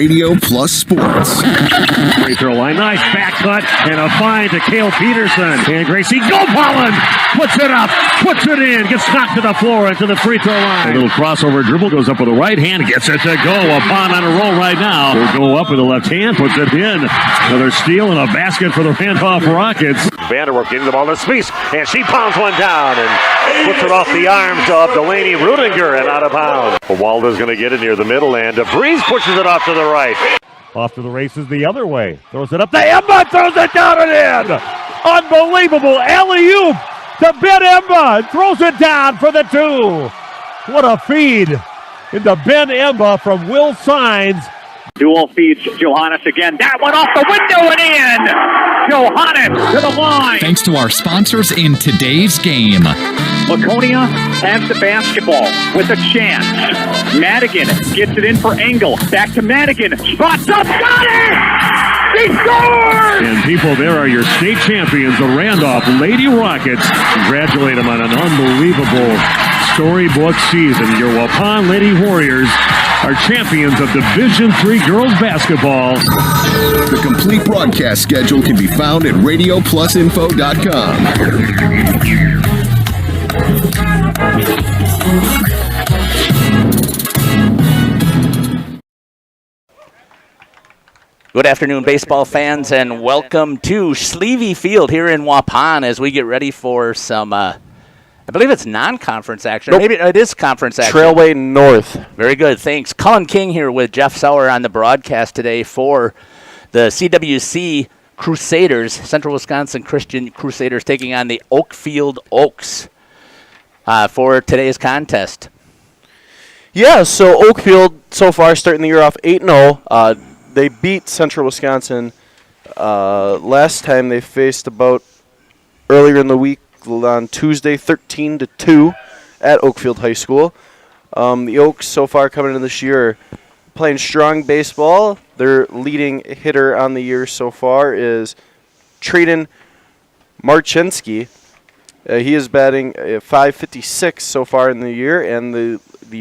Radio Plus Sports. Free throw line, nice back cut, and a find to Cale Peterson. And Gracie, go Pollen! Puts it up, puts it in, gets knocked to the floor into the free throw line. A little crossover dribble, goes up with the right hand, gets it to go. Waupun on a roll right now. Will go up with the left hand, puts it in. Another steal and a basket for the Randolph Rockets. Vanderwerf getting the ball to Spies, and she pounds one down and puts it off the arms of Delaney Rudinger and out of bounds. Walda's going to get it near the middle, and DeVries pushes it off to the right. Off to the races the other way. Throws it up to Emba, throws it down and in. Unbelievable alley-oop to Ben Emba, and throws it down for the two. What a feed into Ben Emba from Will Sines. Dual feeds Johannes again. That one off the window and in. Johannes to the line. Thanks to our sponsors in today's game. Laconia has the basketball with a chance. Madigan gets it in for Engel. Back to Madigan. Spots up. Got it! He scores! And people, there are your state champions, the Randolph Lady Rockets. Congratulate them on an unbelievable storybook season. Your Waupun Lady Warriors are champions of Division III girls basketball. The complete broadcast schedule can be found at radioplusinfo.com. Good afternoon, baseball fans, and welcome to Schlieve Field here in Waupun as we get ready for some, I believe it's non-conference action. Nope. Maybe it is conference action. Trailway North. Very good, thanks. Cullen King here with Jeff Sauer on the broadcast today for the CWC Crusaders, Central Wisconsin Christian Crusaders, taking on the Oakfield Oaks for today's contest. Yeah, so Oakfield so far starting the year off 8-0. They beat Central Wisconsin last time they faced about earlier in the week on Tuesday, 13-2 at Oakfield High School. The Oaks so far coming into this year playing strong baseball. Their leading hitter on the year so far is Trayden Marchinski. He is batting .556 so far in the year, and the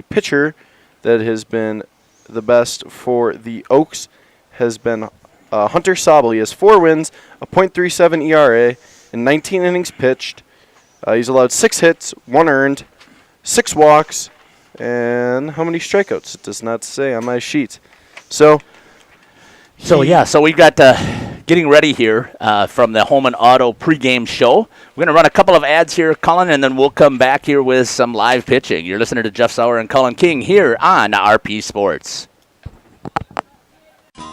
pitcher that has been the best for the Oaks has been Hunter Sobel. He has 4 wins, a .37 ERA, and 19 innings pitched. He's allowed 6 hits, 1 earned, 6 walks, and how many strikeouts? It does not say on my sheet. So we've got getting ready here from the Home and Auto pregame show. We're going to run a couple of ads here, Cullen, and then we'll come back here with some live pitching. You're listening to Jeff Sauer and Cullen King here on RP Sports.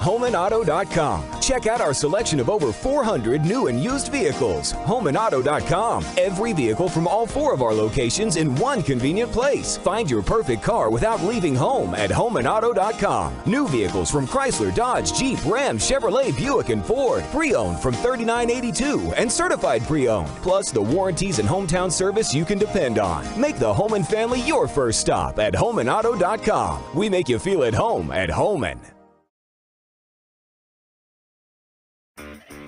HomeandAuto.com. Check out our selection of over 400 new and used vehicles. HomeandAuto.com. Every vehicle from all 4 of our locations in one convenient place. Find your perfect car without leaving home at HomeandAuto.com. New vehicles from Chrysler, Dodge, Jeep, Ram, Chevrolet, Buick, and Ford. Pre-owned from $39.82 and certified pre-owned. Plus the warranties and hometown service you can depend on. Make the home and family your first stop at HomeandAuto.com. We make you feel at home at Homan.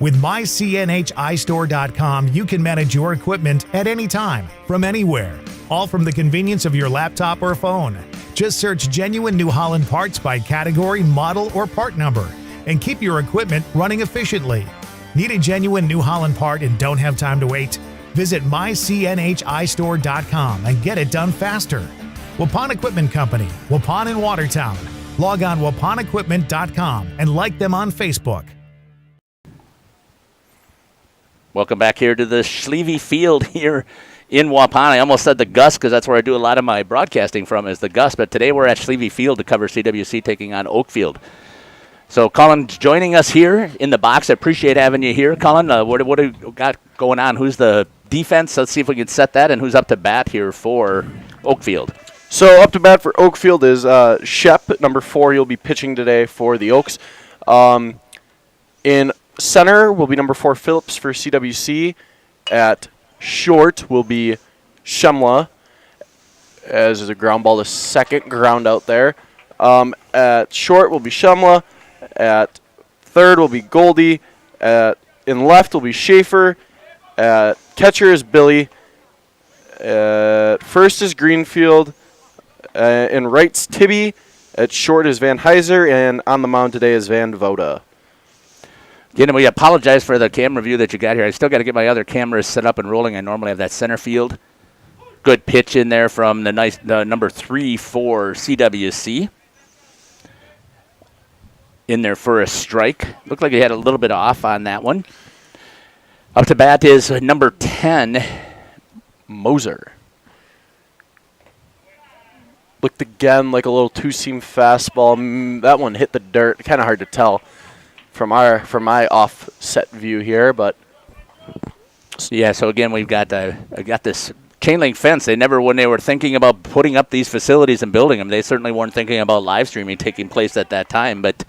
With mycnhistore.com, you can manage your equipment at any time, from anywhere, all from the convenience of your laptop or phone. Just search genuine New Holland parts by category, model, or part number, and keep your equipment running efficiently. Need a genuine New Holland part and don't have time to wait? Visit mycnhistore.com and get it done faster. Waupun Equipment Company, Waupun in Watertown. Log on waupunequipment.com and like them on Facebook. Welcome back here to the Schlieve Field here in Waupun. I almost said the Gus because that's where I do a lot of my broadcasting from is the Gus, but today we're at Schlieve Field to cover CWC taking on Oakfield. So Colin's joining us here in the box. I appreciate having you here. Colin, what do you got going on? Who's the defense? Let's see if we can set that, and who's up to bat here for Oakfield? So up to bat for Oakfield is Shep, number 4. He'll be pitching today for the Oaks. In center will be number 4 Phillips for CWC. At short will be Shemla, as is a ground ball to second, ground out there. At short will be Shemla. At third will be Goldie. In left will be Schaefer. At catcher is Billy. At first is Greenfield. In right's Tibby. At short is Van Heiser, and on the mound today is Van Voda. Again, we apologize for the camera view that you got here. I still got to get my other cameras set up and rolling. I normally have that center field. Good pitch in there from the number 3 for CWC. In there for a strike. Looked like he had a little bit off on that one. Up to bat is number 10, Moser. Looked again like a little two-seam fastball. That one hit the dirt. Kind of hard to tell from my offset view here, but yeah. So again, we've got this chain link fence. When they were thinking about putting up these facilities and building them, they certainly weren't thinking about live streaming taking place at that time. But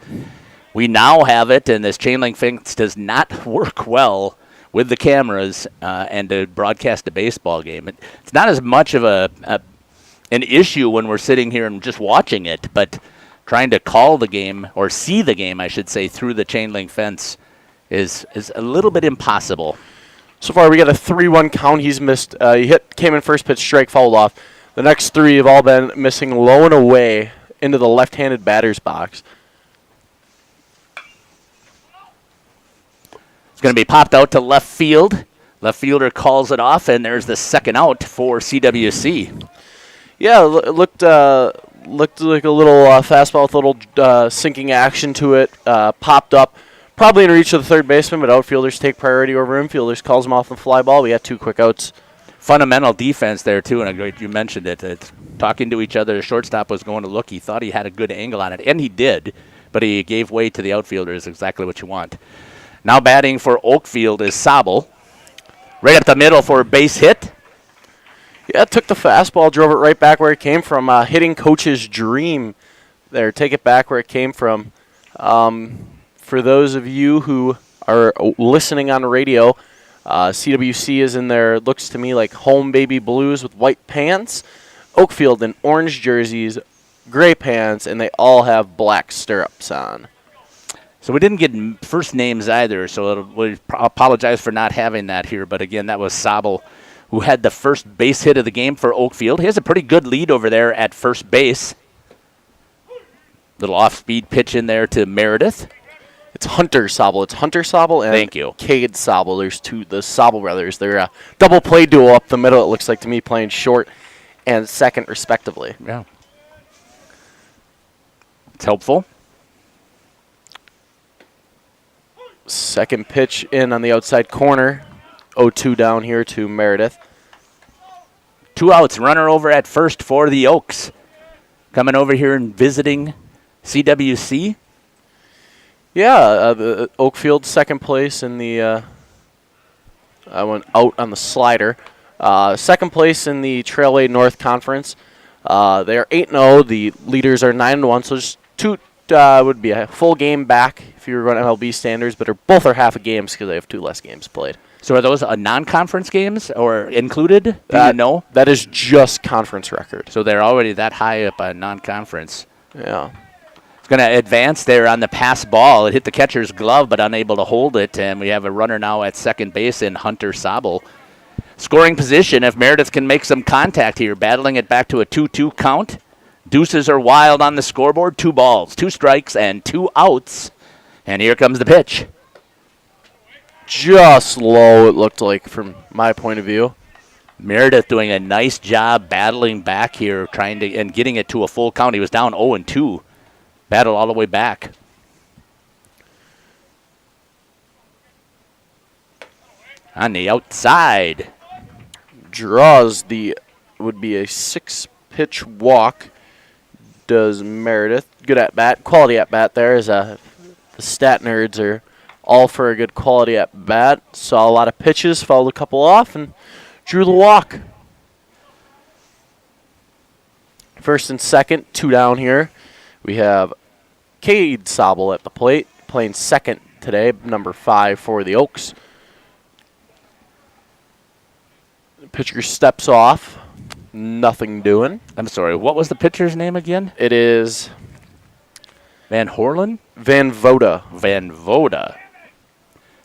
we now have it, and this chain link fence does not work well with the cameras and to broadcast a baseball game. It's not as much of an issue when we're sitting here and just watching it, but trying to call the game, or see the game, I should say, through the chain link fence is a little bit impossible. So far we got a 3-1 count. He's missed. Came in first pitch, strike, fouled off. The next 3 have all been missing low and away into the left-handed batter's box. It's going to be popped out to left field. Left fielder calls it off, and there's the second out for CWC. Yeah, it looked like a little fastball with a little sinking action to it. Popped up, probably in reach of the third baseman, but outfielders take priority over infielders. Calls him off the fly ball. We got 2 quick outs. Fundamental defense there, too, and you mentioned it. Talking to each other, the shortstop was going to look. He thought he had a good angle on it, and he did, but he gave way to the outfielder is exactly what you want. Now batting for Oakfield is Sabel. Right up the middle for a base hit. Yeah, took the fastball, drove it right back where it came from. Hitting coach's dream there. Take it back where it came from. For those of you who are listening on the radio, CWC is in there, looks to me like home baby blues with white pants. Oakfield in orange jerseys, gray pants, and they all have black stirrups on. So we didn't get first names either, so we apologize for not having that here. But again, that was Sabel, who had the first base hit of the game for Oakfield. He has a pretty good lead over there at first base. Little off-speed pitch in there to Meredith. It's Hunter Sabel. It's Hunter Sabel and Thank you. Cade Sabel. There's the Sabel brothers. They're a double play duo up the middle, it looks like to me, playing short and second respectively. Yeah. It's helpful. Second pitch in on the outside corner. 0-2 down here to Meredith. 2 outs. Runner over at first for the Oaks. Coming over here and visiting CWC. Yeah, the Oakfield second place in the I went out on the slider. Second place in the Trail A North Conference. They are 8-0. The leaders are 9-1, so just 2 would be a full game back if you were running MLB standards, but both are half a games because they have 2 less games played. So are those non-conference games or included? Do you know? That is just conference record. So they're already that high up on non-conference. Yeah. It's going to advance there on the pass ball. It hit the catcher's glove but unable to hold it, and we have a runner now at second base in Hunter Sabel. Scoring position if Meredith can make some contact here, battling it back to a 2-2 count. Deuces are wild on the scoreboard. 2 balls, 2 strikes, and 2 outs. And here comes the pitch. Just low, it looked like, from my point of view. Meredith doing a nice job battling back here, trying to and getting it to a full count. He was down 0-2. Battle all the way back. On the outside. Draws would be a 6-pitch walk. Does Meredith. Good at bat. Quality at bat there is the stat nerds are all for a good quality at bat. Saw a lot of pitches, fouled a couple off, and drew the walk. First and second, 2 down here. We have Cade Sabel at the plate, playing second today, number 5 for the Oaks. Pitcher steps off. Nothing doing. I'm sorry, what was the pitcher's name again? It is Van Horlen? Van Voda. Van Voda.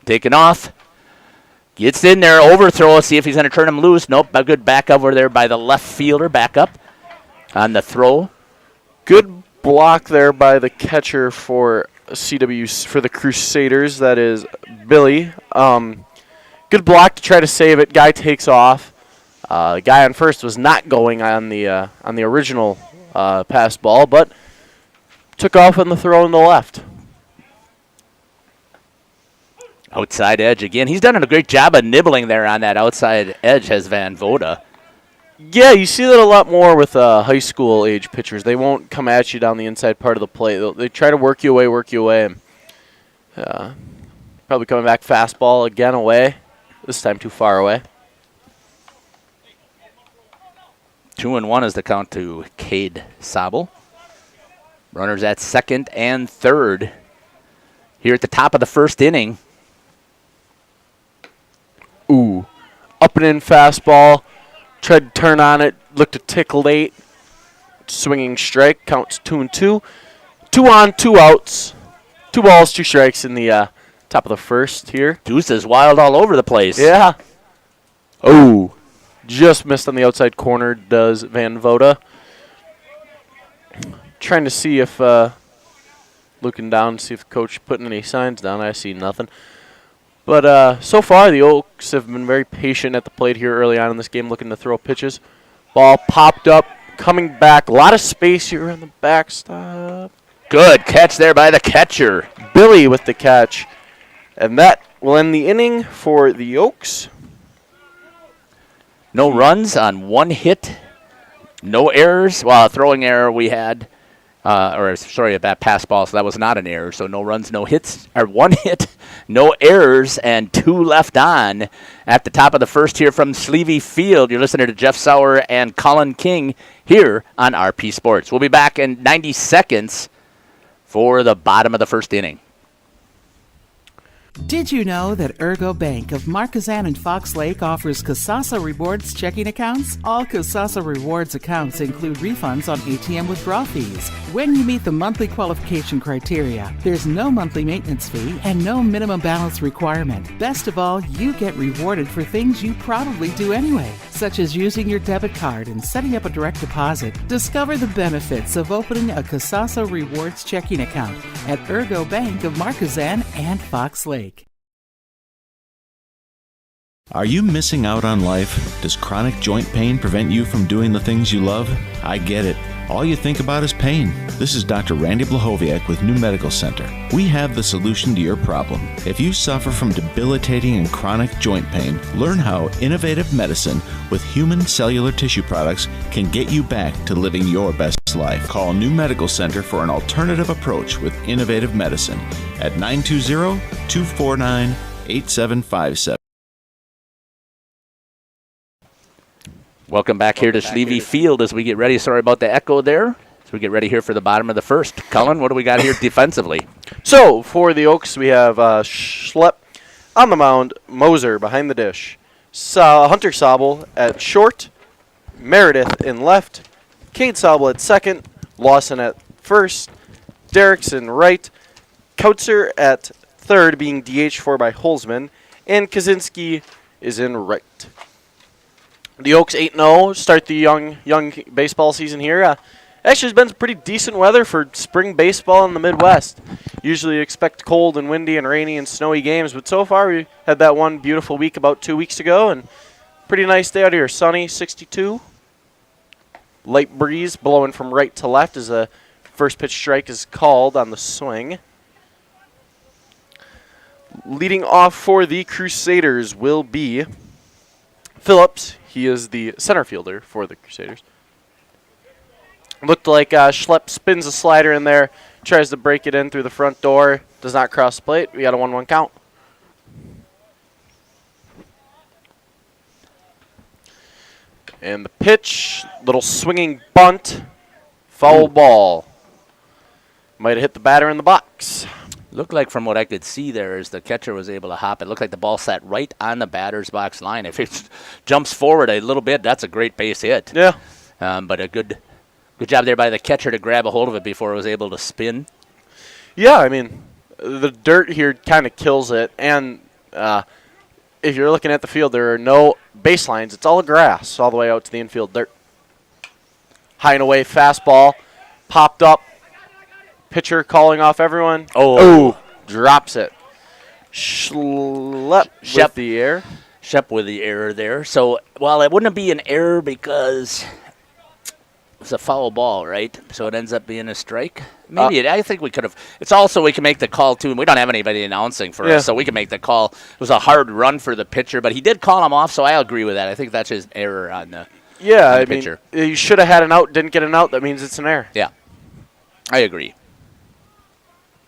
Taking off. Gets in there, overthrow, see if he's going to turn him loose. Nope, a good back over there by the left fielder, back up on the throw. Good block there by the catcher for for the Crusaders. That is Billy. Good block to try to save it. Guy takes off. The guy on first was not going on the original pass ball, but took off on the throw in the left. Outside edge again. He's done a great job of nibbling there on that outside edge, has Van Voda. Yeah, you see that a lot more with high school age pitchers. They won't come at you down the inside part of the plate. They try to work you away. Probably coming back fastball again away. This time too far away. 2-1 is the count to Cade Sobel. Runners at second and third here at the top of the first inning. Ooh, up and in fastball. Tried to turn on it. Looked a tick late. Swinging strike. Counts 2-2. 2 on, 2 outs. 2 balls, 2 strikes in the top of the first here. Deuce is wild all over the place. Yeah. Oh, just missed on the outside corner does Van Voda. Trying to see if, looking down, see if the coach putting any signs down. I see nothing. But so far, the Oaks have been very patient at the plate here early on in this game, looking to throw pitches. Ball popped up, coming back. A lot of space here on the backstop. Good catch there by the catcher. Billy with the catch. And that will end the inning for the Oaks. No runs on 1 hit. No errors. Well, a throwing error we had. A bad pass ball, so that was not an error. So no runs, no hits, or 1 hit, no errors, and 2 left on at the top of the first here from Schlieve Field. You're listening to Jeff Sauer and Colin King here on RP Sports. We'll be back in 90 seconds for the bottom of the first inning. Did you know that Ergo Bank of Marquezan and Fox Lake offers Casasa Rewards checking accounts? All Casasa Rewards accounts include refunds on ATM withdrawal fees. When you meet the monthly qualification criteria, there's no monthly maintenance fee and no minimum balance requirement. Best of all, you get rewarded for things you probably do anyway, such as using your debit card and setting up a direct deposit. Discover the benefits of opening a Casasa Rewards checking account at Ergo Bank of Marquezan and Fox Lake. Are you missing out on life? Does chronic joint pain prevent you from doing the things you love? I get it. All you think about is pain. This is Dr. Randy Blahoviak with New Medical Center. We have the solution to your problem. If you suffer from debilitating and chronic joint pain, learn how innovative medicine with human cellular tissue products can get you back to living your best life. Call New Medical Center for an alternative approach with innovative medicine at 920-249-8757. Welcome back here to Schlieve Field as we get ready. Sorry about the echo there. As we get ready here for the bottom of the first. Cullen, what do we got here defensively? So, for the Oaks, we have Schlepp on the mound, Moser behind the dish, Hunter Sobel at short, Meredith in left, Cade Sobel at second, Lawson at first, Derrickson right, Kautzer at third, being DH for by Holzman, and Kaczynski is in right. The Oaks 8-0 start the young baseball season here. Actually, it's been pretty decent weather for spring baseball in the Midwest. Usually you expect cold and windy and rainy and snowy games, but so far we had that one beautiful week about 2 weeks ago, and pretty nice day out here. Sunny, 62. Light breeze blowing from right to left as the first pitch strike is called on the swing. Leading off for the Crusaders will be Phillips. He is the center fielder for the Crusaders. Looked like Schlepp spins a slider in there, tries to break it in through the front door, does not cross the plate. We got a 1-1 count. And the pitch, little swinging bunt, foul ball. Might have hit the batter in the box. Looked like from what I could see there is the catcher was able to hop. It looked like the ball sat right on the batter's box line. If it jumps forward a little bit, that's a great base hit. Yeah. But a good job there by the catcher to grab a hold of it before it was able to spin. Yeah, I mean, the dirt here kind of kills it. And if you're looking at the field, there are no baselines. It's all grass all the way out to the infield dirt. High and away fastball, popped up, Pitcher calling off everyone. Oh. Drops it. Schlieve with the air. Shep with the error there. So, well, it wouldn't be an error because it's a foul ball, right? So it ends up being a strike. Maybe I think we could have. It's also we can make the call too. And we don't have anybody announcing for us, so we can make the call. It was a hard run for the pitcher, but he did call him off. So I agree with that. I think that's just an error on the pitcher. Mean, you should have had an out. Didn't get an out. That means it's an error. Yeah, I agree.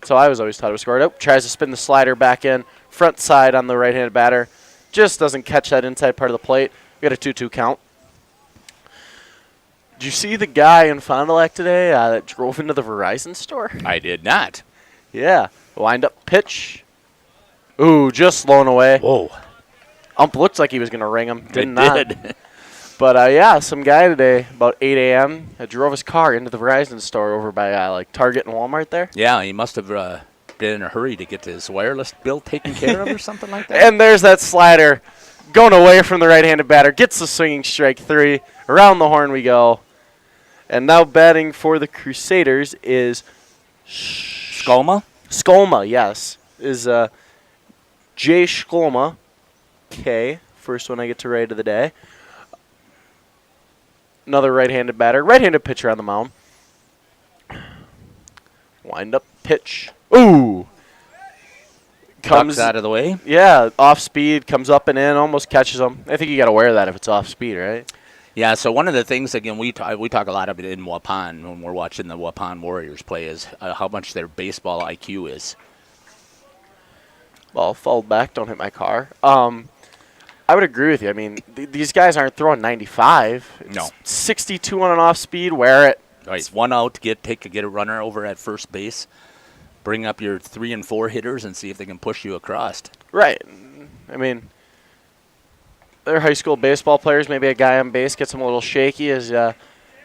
So I was always taught it was scored. Oh, tries to spin the slider back in front side on the right-handed batter. Just doesn't catch that inside part of the plate. We got a 2-2 count. Did you see the guy in Fond du Lac today that drove into the Verizon store? I did not. Yeah. Wind up pitch. Ooh, just blown away. Whoa. Ump looked like he was going to ring him. Did not. But, some guy today, about 8 a.m., drove his car into the Verizon store over by, Target and Walmart there. Yeah, he must have been in a hurry to get his wireless bill taken care of or something like that. And there's that slider going away from the right-handed batter. Gets the swinging strike 3. Around the horn we go. And now batting for the Crusaders is Skolma? Skolma, yes. Is Jay Skolma. K. First one I get to write of the day. Another right-handed batter. Right-handed pitcher on the mound. Wind up pitch. Ooh. Comes out of the way. Yeah, off speed, comes up and in, almost catches him. I think you got to wear that if it's off speed, right? Yeah, so one of the things, again, we talk a lot about it in Waupun when we're watching the Waupun Warriors play is how much their baseball IQ is. Well, fall back, don't hit my car. I would agree with you. I mean, these guys aren't throwing 95. No. 62 on an off speed, wear it. Right, 1 out, get a runner over at first base. Bring up your 3 and 4 hitters and see if they can push you across. Right. I mean, they're high school baseball players. Maybe a guy on base gets him a little shaky as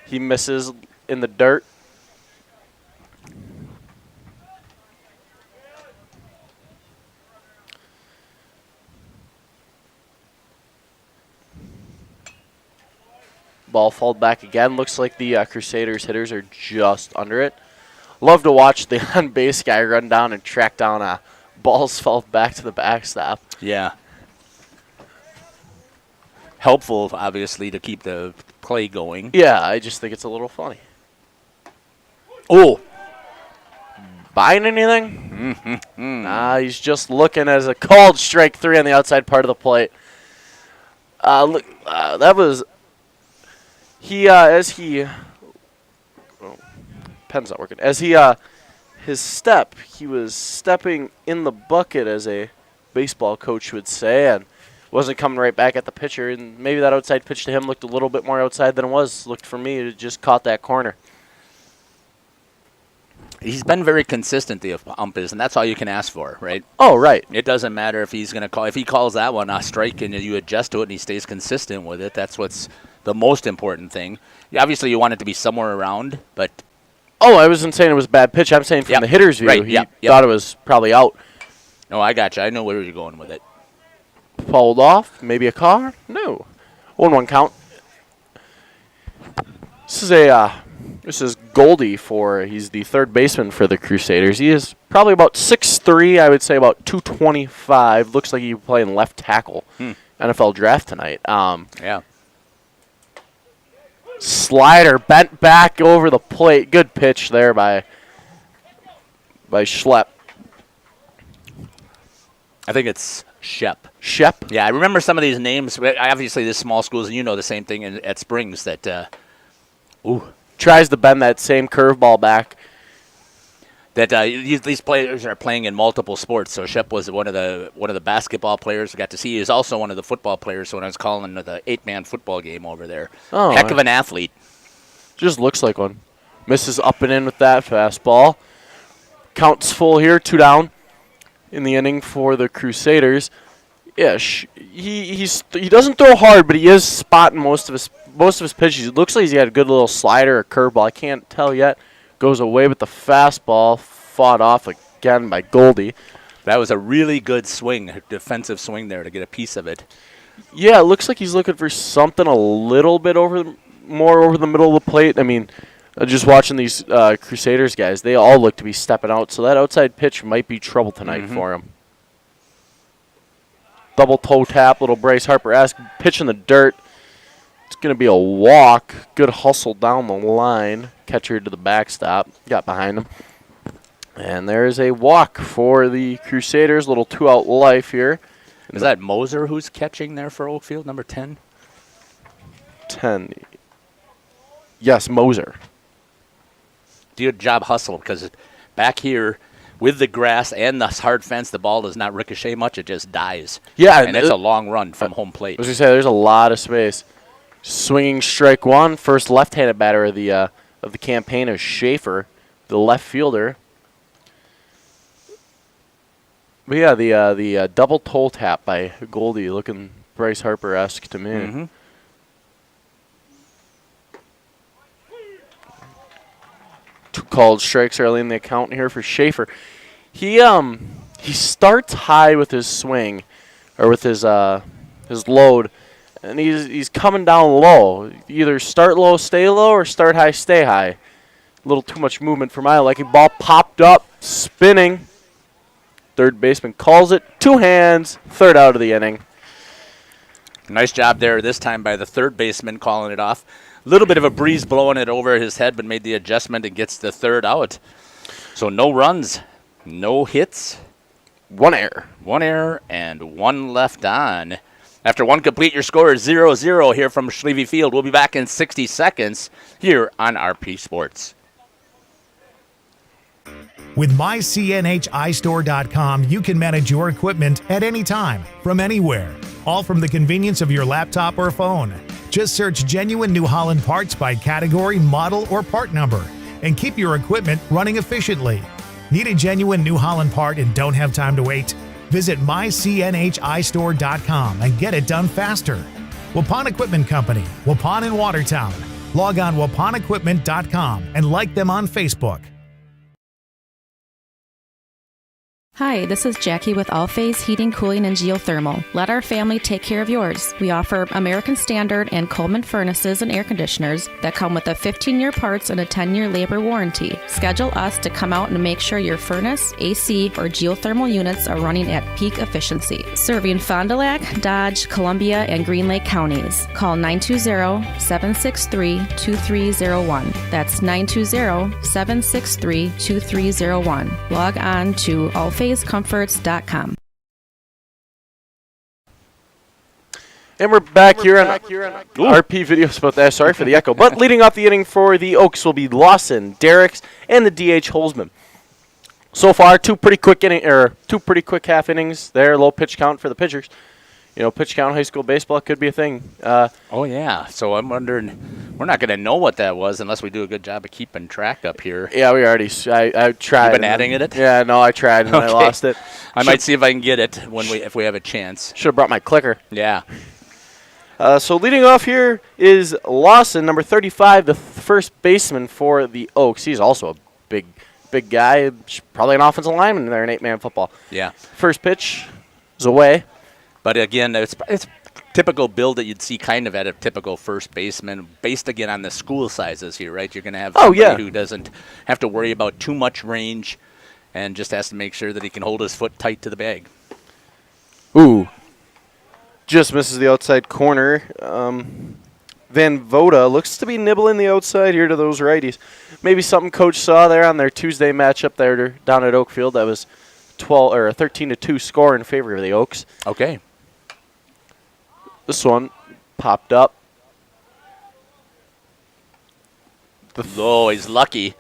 he misses in the dirt. Ball fouled back again. Looks like the Crusaders hitters are just under it. Love to watch the on-base guy run down and track down balls fouled back to the backstop. Yeah. Helpful, obviously, to keep the play going. Yeah, I just think it's a little funny. Oh. Buying anything? Nah, he's just looking as a called strike 3 on the outside part of the plate. Look, that was... pen's not working. He was stepping in the bucket, as a baseball coach would say, and wasn't coming right back at the pitcher. And maybe that outside pitch to him looked a little bit more outside than it was. Looked for me, it just caught that corner. He's been very consistent, the ump is, and that's all you can ask for, right? Oh, right. It doesn't matter if he's going to call. If he calls that one a strike and you adjust to it and he stays consistent with it, that's what's the most important thing. Obviously, you want it to be somewhere around, but... Oh, I wasn't saying it was a bad pitch. I'm saying from the hitter's view, he thought it was probably out. No, I got you. I know where you're going with it. Fouled off. Maybe a car? No. 1-1 count. This is Goldie he's the third baseman for the Crusaders. He is probably about 6'3", I would say about 225. Looks like he's playing left tackle. NFL draft tonight. Yeah. Slider bent back over the plate. Good pitch there by Schlieve. I think it's Shep. Shep? Yeah, I remember some of these names. Obviously, there's small schools, and you know the same thing at Springs that, tries to bend that same curveball back. That these players are playing in multiple sports. So Shep was one of the basketball players I got to see. He is also one of the football players. So when I was calling the 8-man football game over there, heck of an athlete. Just looks like one. Misses up and in with that fastball. Counts full here, 2 down in the inning for the Crusaders. Yeah, he doesn't throw hard, but he is spotting most of his pitches. It looks like he's got a good little slider or curveball. I can't tell yet. Goes away with the fastball, fought off again by Goldie. That was a really good swing, a defensive swing there to get a piece of it. Yeah, it looks like he's looking for something a little bit more over the middle of the plate. I mean, Just watching these Crusaders guys, they all look to be stepping out, so that outside pitch might be trouble tonight for him. Double toe tap, little Bryce Harper-esque pitch in the dirt. It's going to be a walk. Good hustle down the line. Catcher to the backstop. Got behind him. And there's a walk for the Crusaders. Little two-out life here. Is that Moser who's catching there for Oakfield, number 10? 10. Yes, Moser. Good job hustle, because back here with the grass and the hard fence, the ball does not ricochet much. It just dies. Yeah. And it's a long run from home plate. I was going to say, there's a lot of space. Swinging strike one. First left-handed batter of the campaign is Schaefer, the left fielder. But yeah, the double toe tap by Goldie, looking Bryce Harper-esque to me. Two called strikes early in the account here for Schaefer. He starts high with his swing, or with his load, and he's coming down low. Either start low, stay low, or start high, stay high. A little too much movement for my liking. Ball popped up, spinning. Third baseman calls it. 2 hands. Third out of the inning. Nice job there this time by the third baseman calling it off. A little bit of a breeze blowing it over his head, but made the adjustment and gets the third out. So no runs, no hits. 1 error. 1 error and 1 left on. After 1 complete, your score is 0-0 here from Schlieve Field. We'll be back in 60 seconds here on RP Sports. With mycnhistore.com, you can manage your equipment at any time, from anywhere, all from the convenience of your laptop or phone. Just search genuine New Holland parts by category, model, or part number, and keep your equipment running efficiently. Need a genuine New Holland part and don't have time to wait? Visit mycnhistore.com and get it done faster. Waupun Equipment Company, Waupun in Watertown. Log on waupunequipment.com and like them on Facebook. Hi, this is Jackie with All Phase Heating, Cooling, and Geothermal. Let our family take care of yours. We offer American Standard and Coleman furnaces and air conditioners that come with a 15-year parts and a 10-year labor warranty. Schedule us to come out and make sure your furnace, AC, or geothermal units are running at peak efficiency. Serving Fond du Lac, Dodge, Columbia, and Green Lake counties. Call 920-763-2301. That's 920-763-2301. Log on to allphasecomforts.com. And we're back here on RP Videos about that. Sorry for the echo. But leading off the inning for the Oaks will be Lawson, Derricks, and the DH Holzman. So far, two pretty quick half innings there. Low pitch count for the pitchers. You know, pitch count high school baseball could be a thing. Oh, yeah. So I'm wondering, we're not going to know what that was unless we do a good job of keeping track up here. Yeah, we already, I tried. You've been adding it? Yeah, no, I tried and I lost it. I might see if I can get it if we have a chance. Should have brought my clicker. Yeah. So leading off here is Lawson, number 35, the first baseman for the Oaks. He's also a big guy, probably an offensive lineman there in 8-man football. Yeah. First pitch is away. But again, it's typical build that you'd see kind of at a typical first baseman, based again on the school sizes here, right? You're going to have somebody who doesn't have to worry about too much range and just has to make sure that he can hold his foot tight to the bag. Ooh. Just misses the outside corner. Van Voda looks to be nibbling the outside here to those righties. Maybe something coach saw there on their Tuesday matchup there down at Oakfield. That was 13-2 score in favor of the Oaks. Okay. This one popped up. He's lucky.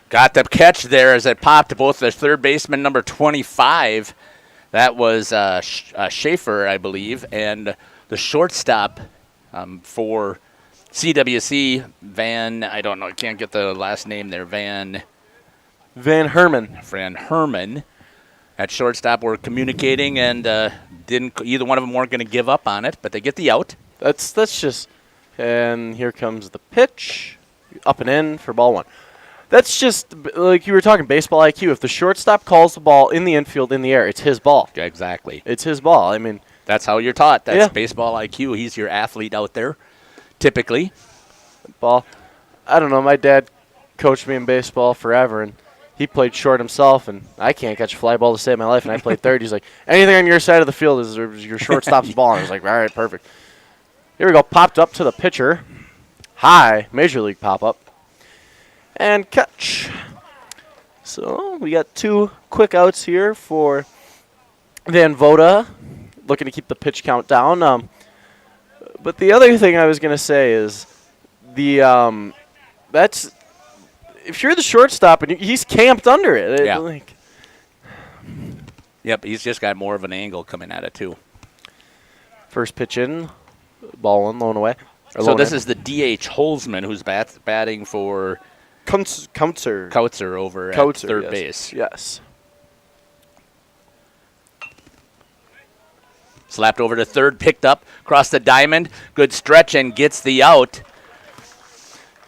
Got the catch there as it popped both the third baseman, number 25. That was Schaefer, I believe, and the shortstop for CWC, I don't know, I can't get the last name there, Van Herman. Van Herman. At shortstop, we're communicating, and either one of them weren't going to give up on it, but they get the out. That's just, and here comes the pitch, up and in for ball one. That's just, like you were talking, baseball IQ. If the shortstop calls the ball in the infield, in the air, it's his ball. Exactly. It's his ball. I mean, that's how you're taught. That's baseball IQ. He's your athlete out there, typically. Ball. I don't know. My dad coached me in baseball forever, and he played short himself, and I can't catch a fly ball to save my life, and I played third. He's like, anything on your side of the field is your shortstop's ball. And I was like, all right, perfect. Here we go. Popped up to the pitcher. High. Major League pop-up. And catch. So we got 2 quick outs here for Van Voda, looking to keep the pitch count down. But the other thing I was going to say is that's if you're the shortstop and he's camped under it. Yeah. Yep, he's just got more of an angle coming at it too. First pitch in, ball one, lone away. So this is the DH Holzman who's batting for Kautzer over at third base. Yes. Slapped over to third, picked up, across the diamond, good stretch, and gets the out.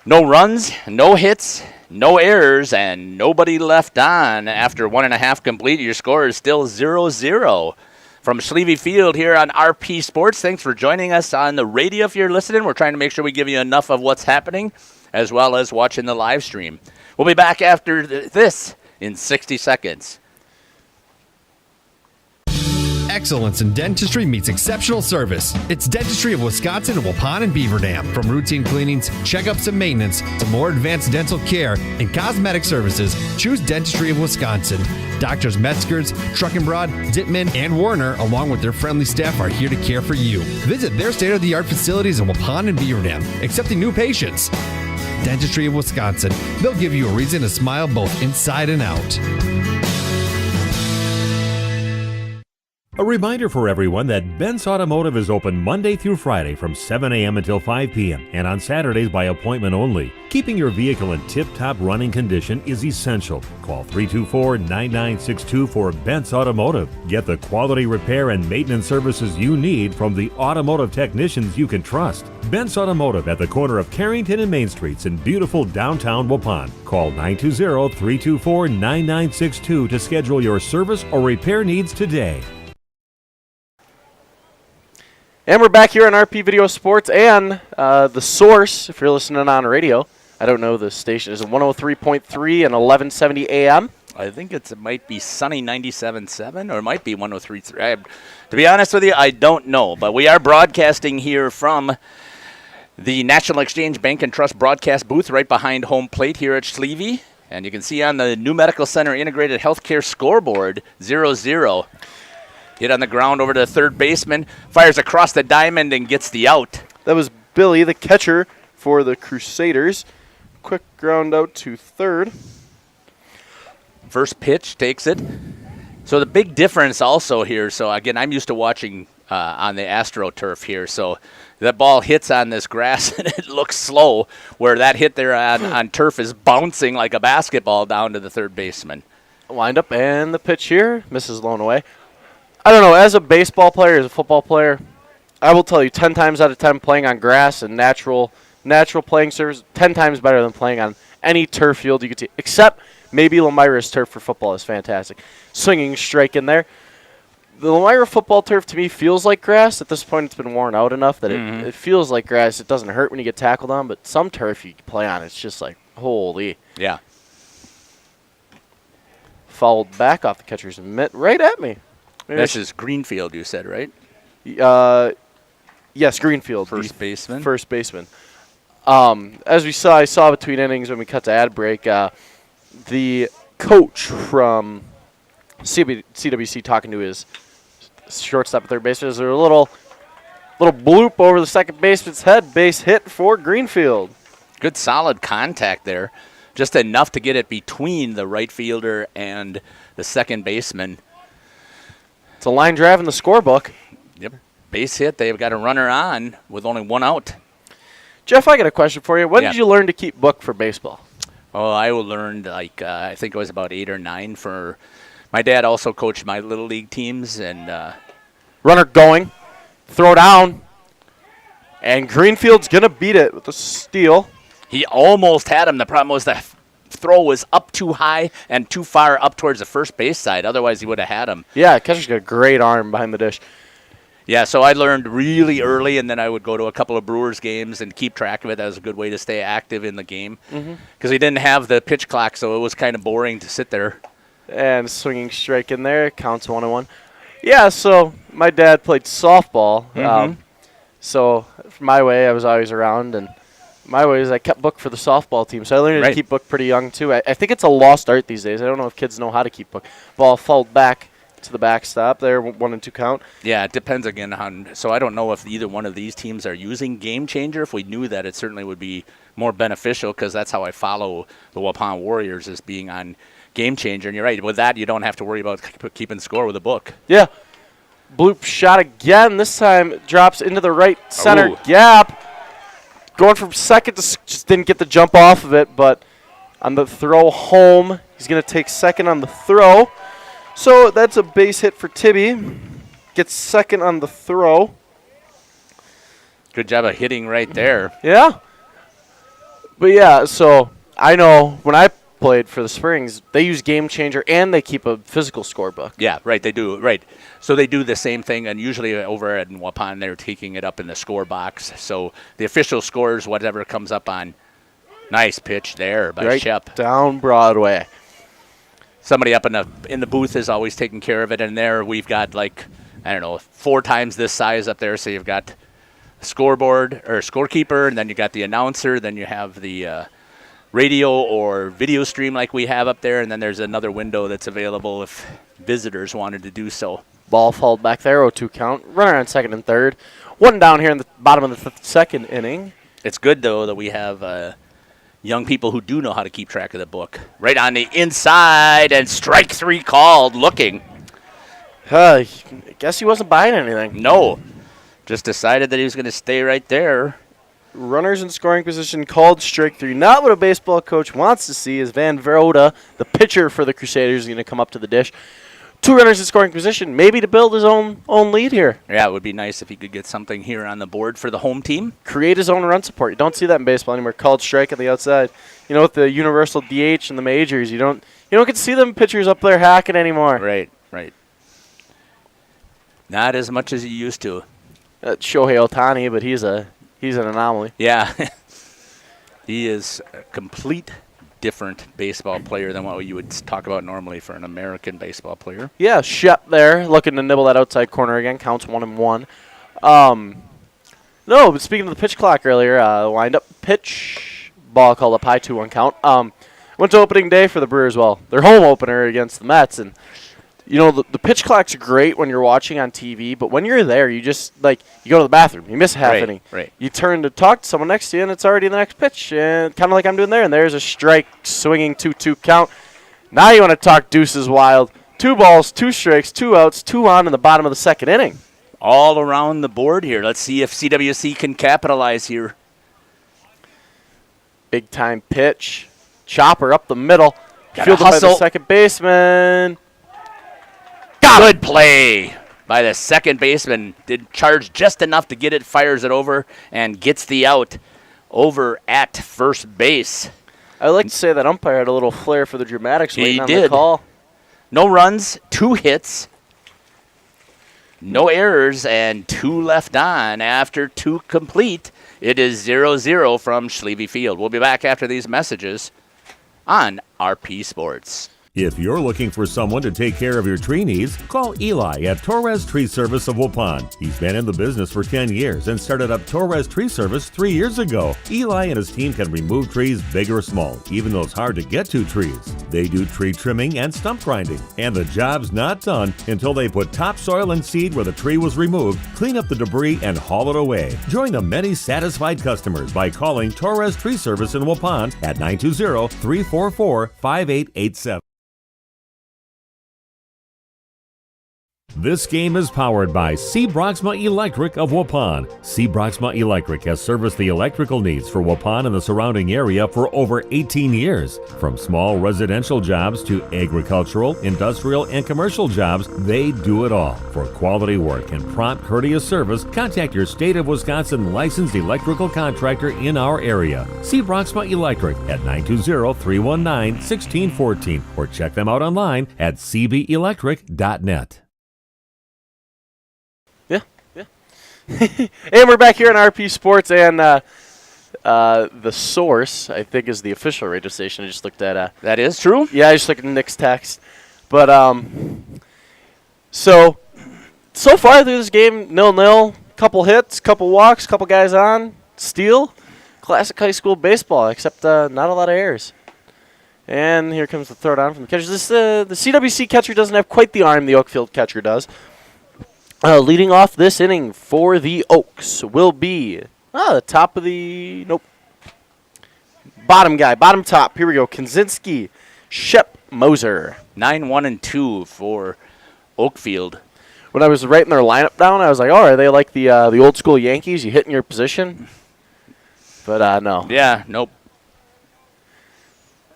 No runs, no hits, no errors, and nobody left on. After 1.5 complete, your score is still 0-0. From Schlieve Field here on RP Sports, thanks for joining us on the radio if you're listening. We're trying to make sure we give you enough of what's happening, as well as watching the live stream. We'll be back after this in 60 seconds. Excellence in dentistry meets exceptional service. It's Dentistry of Wisconsin in Waupun and Beaver Dam. From routine cleanings, checkups, and maintenance to more advanced dental care and cosmetic services, choose Dentistry of Wisconsin. Doctors Metzger's, Truckenbrod, Dittman, and Warner, along with their friendly staff, are here to care for you. Visit their state-of-the-art facilities in Waupun and Beaver Dam, accepting new patients. Dentistry of Wisconsin. They'll give you a reason to smile both inside and out. A reminder for everyone that Bent's Automotive is open Monday through Friday from 7 a.m. until 5 p.m. and on Saturdays by appointment only. Keeping your vehicle in tip-top running condition is essential. Call 324-9962 for Bent's Automotive. Get the quality repair and maintenance services you need from the automotive technicians you can trust. Bent's Automotive at the corner of Carrington and Main Streets in beautiful downtown Waupun. Call 920-324-9962 to schedule your service or repair needs today. And we're back here on RP Video Sports and The Source, if you're listening on radio. I don't know the station. Is it 103.3 and 1170 AM? I think it might be Sunny 97.7 or it might be 103.3. To be honest with you, I don't know. But we are broadcasting here from the National Exchange Bank and Trust broadcast booth right behind home plate here at Schlieve. And you can see on the New Medical Center Integrated Healthcare scoreboard, 0-0. Hit on the ground over to the third baseman, fires across the diamond and gets the out. That was Billy, the catcher for the Crusaders. Quick ground out to third. First pitch, takes it. So the big difference also here, so again, I'm used to watching on the AstroTurf here, so that ball hits on this grass and it looks slow, where that hit there on turf is bouncing like a basketball down to the third baseman. Wind up and the pitch here, misses lone away. I don't know, as a baseball player, as a football player, I will tell you 10 times out of 10 playing on grass and natural playing surface, 10 times better than playing on any turf field you could see, except maybe Lemira's turf for football is fantastic. Swinging strike in there. The Lemira football turf to me feels like grass. At this point it's been worn out enough that it feels like grass. It doesn't hurt when you get tackled on, but some turf you play on, it's just like, holy. Yeah. Fouled back off the catcher's mitt right at me. This is Greenfield, you said, right? Yes, Greenfield. First baseman. First baseman. As I saw between innings when we cut to ad break, the coach from CWC talking to his shortstop at third base. There's a little bloop over the second baseman's head. Base hit for Greenfield. Good solid contact there. Just enough to get it between the right fielder and the second baseman. It's a line drive in the scorebook. Yep. Base hit. They've got a runner on with only one out. Jeff, I got a question for you. When did you learn to keep book for baseball? Oh, I learned, I think it was about 8 or 9 for – my dad also coached my Little League teams. And runner going, throw down, and Greenfield's going to beat it with a steal. He almost had him. The problem was the throw was up too high and too far up towards the first base side. Otherwise, he would have had him. Yeah, catcher's got a great arm behind the dish. Yeah, so I learned really early, and then I would go to a couple of Brewers games and keep track of it. That was a good way to stay active in the game because we didn't have the pitch clock, so it was kind of boring to sit there. And swinging strike in there, counts 1-1. Yeah, so my dad played softball. So my way, I was always around, and my way is I kept book for the softball team. So I learned to keep book pretty young, too. I think it's a lost art these days. I don't know if kids know how to keep book. Ball fouled back to the backstop there, 1 and 2 count. Yeah, it depends again on. So I don't know if either one of these teams are using Game Changer. If we knew that, it certainly would be more beneficial because that's how I follow the Waupun Warriors as being on Game Changer. And you're right, with that, you don't have to worry about keeping score with a book. Yeah. Bloop shot again. This time drops into the right center gap. Going from second to just didn't get the jump off of it, but on the throw home, he's going to take second on the throw. So that's a base hit for Tibby. Gets second on the throw. Good job of hitting right there. Yeah. But yeah, so I know when I played for the Springs, they use Game Changer and they keep a physical scorebook. Yeah, right, they do, right. So they do the same thing, and usually over at Waupun, they're taking it up in the score box. So the official scores whatever comes up on. Nice pitch there by Shep. Down Broadway. Somebody up in the booth is always taking care of it, and there we've got 4 times this size up there. So you've got scoreboard or scorekeeper, and then you got the announcer, then you have the radio or video stream like we have up there, and then there's another window that's available if visitors wanted to do so. Ball fouled back there, 0-2 count. Runner on second and third. 1 down here in the bottom of the second inning. It's good, though, that we have young people who do know how to keep track of the book. Right on the inside, and strike 3 called, looking. I guess he wasn't buying anything. No. Just decided that he was going to stay right there. Runners in scoring position called strike 3. Not what a baseball coach wants to see is Van Verota, the pitcher for the Crusaders, is going to come up to the dish. 2 runners in scoring position, maybe to build his own lead here. Yeah, it would be nice if he could get something here on the board for the home team. Create his own run support. You don't see that in baseball anymore. Called strike at the outside. You know, with the universal DH and the majors, you don't get to see them pitchers up there hacking anymore. Right. Not as much as you used to. Shohei Ohtani, but he's an anomaly. Yeah. He is a complete different baseball player than what you would talk about normally for an American baseball player. Yeah, Shep there looking to nibble that outside corner again. Counts 1-1. No, but speaking of the pitch clock earlier, wind up pitch, ball called up high, 2-1 count. Went to opening day for the Brewers. Well, their home opener against the Mets, and you know the pitch clock's great when you're watching on TV, but when you're there, you just you go to the bathroom, you miss half inning. Right. You turn to talk to someone next to you, and it's already the next pitch, and kind of like I'm doing there. And there's a strike, swinging 2-2 count. Now you want to talk deuces wild. 2 balls, 2 strikes, 2 outs, 2 on in the bottom of the second inning. All around the board here. Let's see if CWC can capitalize here. Big time pitch, chopper up the middle, Got fielded by the second baseman. Good play by the second baseman. Did charge just enough to get it, fires it over, and gets the out over at first base. I like to say that umpire had a little flair for the dramatics waiting on did. the call. No runs, 2 hits, no errors, and 2 left on after 2 complete. It is 0-0 from Schlieve Field. We'll be back after these messages on RP Sports. If you're looking for someone to take care of your tree needs, call Eli at Torres Tree Service of Waupun. He's been in the business for 10 years and started up Torres Tree Service 3 years ago. Eli and his team can remove trees big or small, even those hard to get to trees. They do tree trimming and stump grinding, and the job's not done until they put topsoil and seed where the tree was removed, clean up the debris, and haul it away. Join the many satisfied customers by calling Torres Tree Service in Waupun at 920-344-5887. This game is powered by C. Broxma Electric of Waupun. C. Broxma Electric has serviced the electrical needs for Waupun and the surrounding area for over 18 years. From small residential jobs to agricultural, industrial, and commercial jobs, they do it all. For quality work and prompt, courteous service, contact your State of Wisconsin licensed electrical contractor in our area. C. Broxma Electric at 920-319-1614 or check them out online at cbelectric.net. Yeah. And we're back here on RP Sports, and the Source, I think, is the official radio station. I just looked at. That is true? Yeah, I just looked at Nick's text. But, so far through this game, 0-0. Couple hits, couple walks, couple guys on. Steal. Classic high school baseball, except not a lot of errors. And here comes the throw down from the catcher. The CWC catcher doesn't have quite the arm the Oakfield catcher does. Leading off this inning for the Oaks will be the top of the bottom guy, bottom top. Here we go. Kaczynski, Shep, Moser. 9-1-2 for Oakfield. When I was writing their lineup down, I was like, "Oh, are they like the old school Yankees? You hit in your position?" But no. Yeah, nope.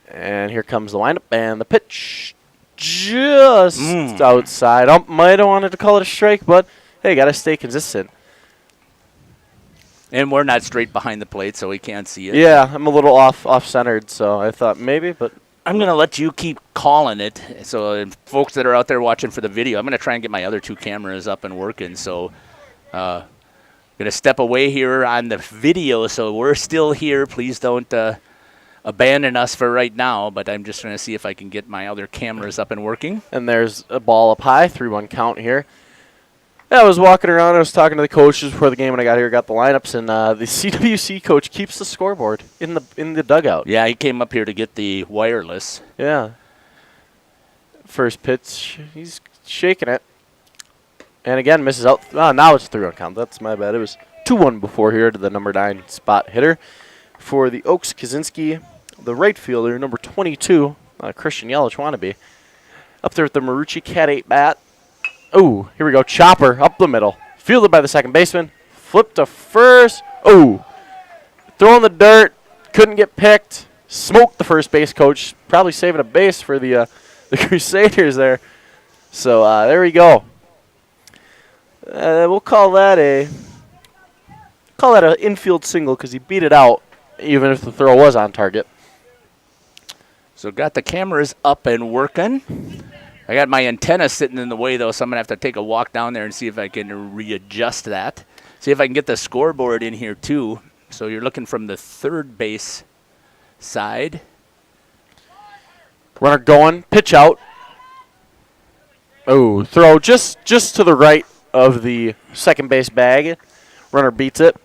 And here comes the windup and the pitch. Just outside. Might have wanted to call it a strike, but hey, got to stay consistent. And we're not straight behind the plate, so we can't see it. Yeah, I'm a little off-centered, so I thought maybe, but I'm going to let you keep calling it. So folks that are out there watching for the video, I'm going to try and get my other two cameras up and working. So going to step away here on the video, so we're still here. Please don't abandon us for right now, but I'm just going to see if I can get my other cameras up and working. And there's a ball up high, 3-1 count here. Yeah, I was walking around, I was talking to the coaches before the game when I got here, got the lineups, and the CWC coach keeps the scoreboard in the dugout. Yeah, he came up here to get the wireless. Yeah. First pitch, he's shaking it. And again, misses out. Now it's 3-1 count. That's my bad. It was 2-1 before here to the number 9 spot hitter. For the Oaks, Kaczynski, the right fielder, number 22, Christian Yelich wannabe. Up there with the Marucci Cat 8 bat. Oh, here we go. Chopper up the middle. Fielded by the second baseman. Flipped to first. Oh. Throw in the dirt. Couldn't get picked. Smoked the first base coach. Probably saving a base for the Crusaders there. So there we go. We'll call that an infield single because he beat it out, even if the throw was on target. So got the cameras up and working. I got my antenna sitting in the way, though, so I'm going to have to take a walk down there and see if I can readjust that. See if I can get the scoreboard in here, too. So you're looking from the third base side. Runner going. Pitch out. Oh, throw just to the right of the second base bag. Runner beats it.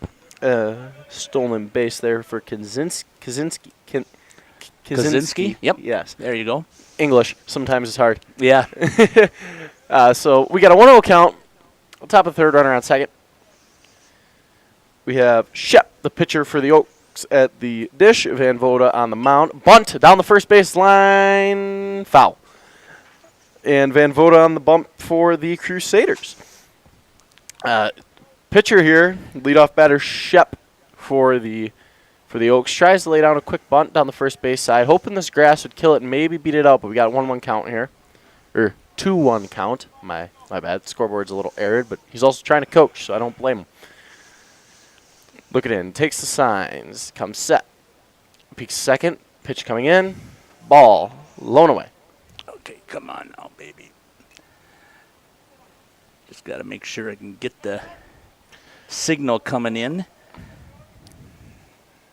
Stolen base there for Kaczynski. Kaczynski? Yep. Yes. There you go. English. Sometimes it's hard. Yeah. So we got a 1-0 count. Top of the third, runner on second. We have Shep, the pitcher for the Oaks, at the dish. Van Voda on the mound. Bunt down the first base line. Foul. And Van Voda on the bump for the Crusaders. Pitcher here, leadoff batter Shep for the Oaks. Tries to lay down a quick bunt down the first base side, hoping this grass would kill it and maybe beat it out, but we got a 1-1 count here. Or 2-1 count. My bad. Scoreboard's a little arid, but he's also trying to coach, so I don't blame him. Look at it. Takes the signs. Comes set. Peaks second. Pitch coming in. Ball. Blown away. Okay, come on now, baby. Just got to make sure I can get the signal coming in.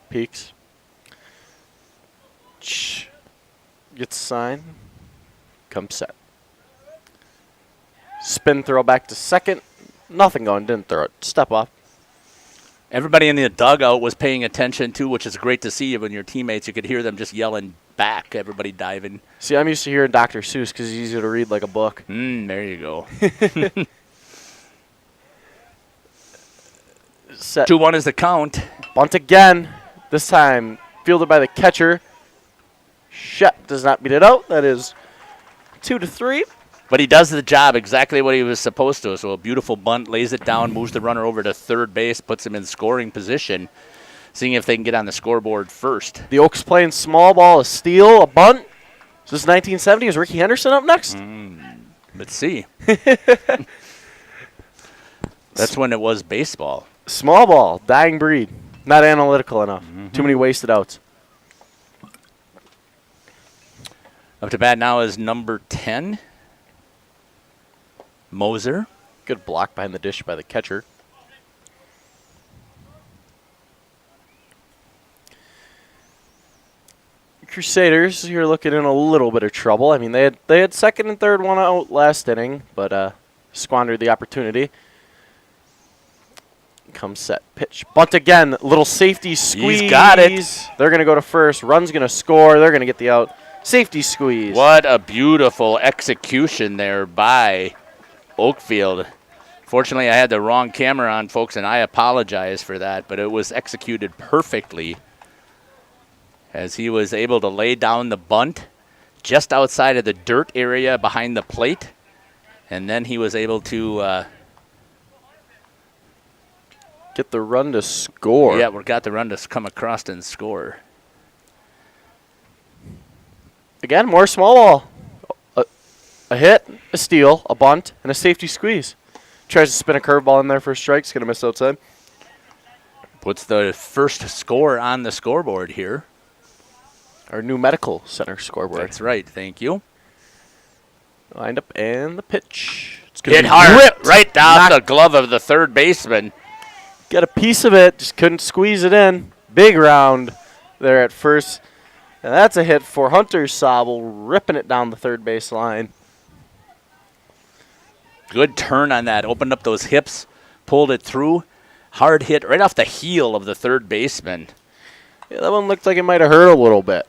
Peaks. Gets the sign. Comes set. Spin throw back to second. Nothing going. Didn't throw it. Step off. Everybody in the dugout was paying attention, too, which is great to see when your teammates, you could hear them just yelling back, everybody diving. See, I'm used to hearing Dr. Seuss because he's easy to read like a book. There you go. Set. 2-1 is the count. Bunt again. This time fielded by the catcher. Shep does not beat it out. That is 2-3. But he does the job exactly what he was supposed to. So a beautiful bunt, lays it down, moves the runner over to third base, puts him in scoring position, seeing if they can get on the scoreboard first. The Oaks playing small ball, a steal, a bunt. Is this 1970? Is Ricky Henderson up next? Let's see. That's when it was baseball. Small ball, dying breed. Not analytical enough. Too many wasted outs. Up to bat now is number 10. Moser. Good block behind the dish by the catcher. Crusaders, you're looking in a little bit of trouble. I mean, they had second and third one out last inning, but squandered the opportunity. Comes set, pitch. Bunt again, little safety squeeze. He's got it. They're going to go to first. Run's going to score. They're going to get the out. Safety squeeze. What a beautiful execution there by Oakfield. Fortunately, I had the wrong camera on, folks, and I apologize for that, but it was executed perfectly as he was able to lay down the bunt just outside of the dirt area behind the plate, and then he was able to get the run to score. Yeah, we got the run to come across and score. Again, more small ball. A hit, a steal, a bunt, and a safety squeeze. Tries to spin a curveball in there for a strike. He's going to miss outside. Puts the first score on the scoreboard here. Our new medical center scoreboard. That's right. Thank you. Lined up and the pitch. It's hit hard, ripped. Right down the glove of the third baseman. Got a piece of it, just couldn't squeeze it in. Big round there at first. And that's a hit for Hunter Sobel, ripping it down the third base line. Good turn on that. Opened up those hips, pulled it through. Hard hit right off the heel of the third baseman. Yeah, that one looked like it might have hurt a little bit.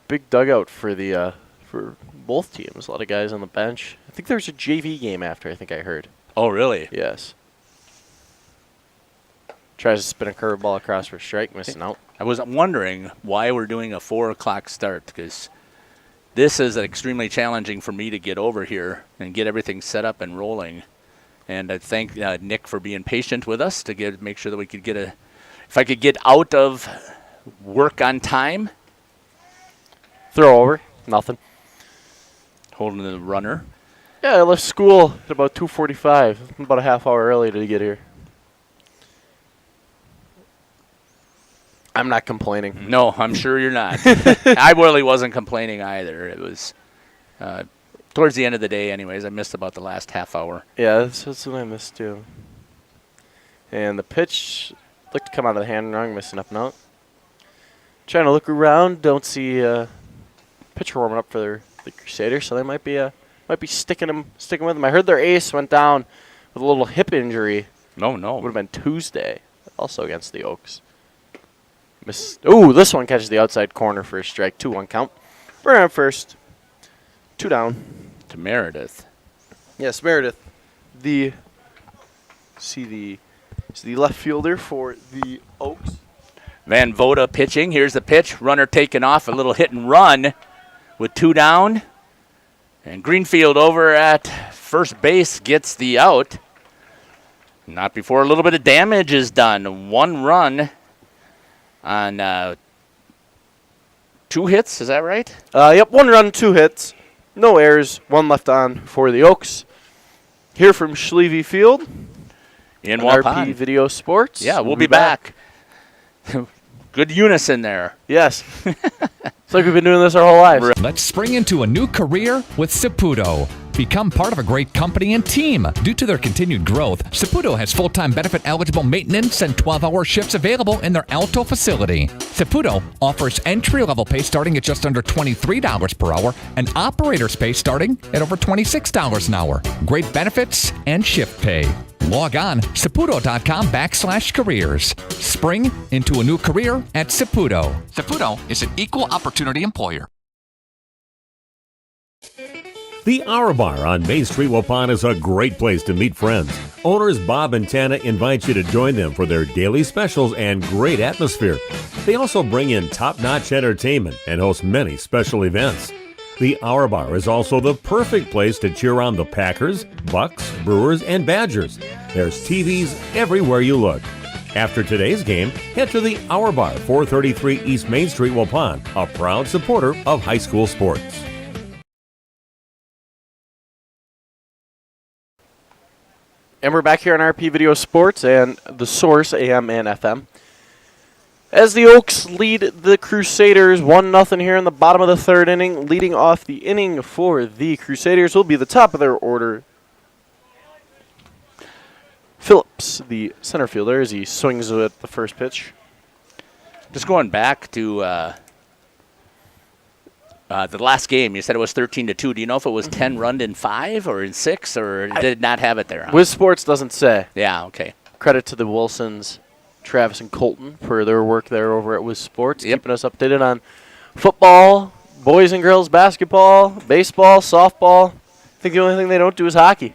Big dugout for the for both teams. A lot of guys on the bench. I think there's a JV game after, I think I heard. Oh, really? Yes. Tries to spin a curveball across for a strike, missing out. I was wondering why we're doing a 4 o'clock start, because this is extremely challenging for me to get over here and get everything set up and rolling. And I thank Nick for being patient with us to make sure that we could if I could get out of work on time. Throw over, nothing. Holding the runner. Yeah, I left school at about 2:45. I'm about a half hour early to get here. I'm not complaining. No, I'm sure you're not. I really wasn't complaining either. It was towards the end of the day anyways. I missed about the last half hour. Yeah, that's what I missed too. And the pitch looked to come out of the hand wrong, missing up and out. Trying to look around, don't see pitcher warming up for the Crusaders, so they might be sticking with them. I heard their ace went down with a little hip injury. No. Would have been Tuesday, also against the Oaks. Ooh, this one catches the outside corner for a strike. 2-1 count. We're on first. 2 down. To Meredith. Yes, Meredith. The left fielder for the Oaks. Van Voda pitching. Here's the pitch. Runner taken off. A little hit and run with 2 down. And Greenfield over at first base gets the out. Not before a little bit of damage is done. 1 run on 2 hits. Is that right? Yep, 1 run, 2 hits. No errors. 1 left on for the Oaks. Here from Schlieve Field. In RP Waupun. Video Sports. Yeah, we'll be back. Good unison there. Yes. It's like we've been doing this our whole lives. Let's spring into a new career with Saputo. Become part of a great company and team. Due to their continued growth, Saputo has full-time benefit-eligible maintenance and 12-hour shifts available in their Alto facility. Saputo offers entry-level pay starting at just under $23 per hour and operator's pay starting at over $26 an hour. Great benefits and shift pay. Log on saputo.com/careers. Spring into a new career at Saputo. Saputo is an equal opportunity employer. The Hour Bar on Main Street, Waupun is a great place to meet friends. Owners Bob and Tana invite you to join them for their daily specials and great atmosphere. They also bring in top-notch entertainment and host many special events. The Hour Bar is also the perfect place to cheer on the Packers, Bucks, Brewers, and Badgers. There's TVs everywhere you look. After today's game, head to the Hour Bar, 433 East Main Street, Waupun, a proud supporter of high school sports. And we're back here on RP Video Sports and The Source, AM and FM. As the Oaks lead the Crusaders 1-0 here in the bottom of the 3rd inning. Leading off the inning for the Crusaders will be the top of their order, Phillips, the center fielder, as he swings at the first pitch. Just going back to the last game, you said it was 13-2. Do you know if it was 10 run in 5 or in 6, or did it not have it there? Wiz Sports doesn't say. Yeah, okay. Credit to the Wilsons, Travis and Colton, for their work there over at Wiz Sports, keeping us updated on football, boys and girls basketball, baseball, softball. I think the only thing they don't do is hockey.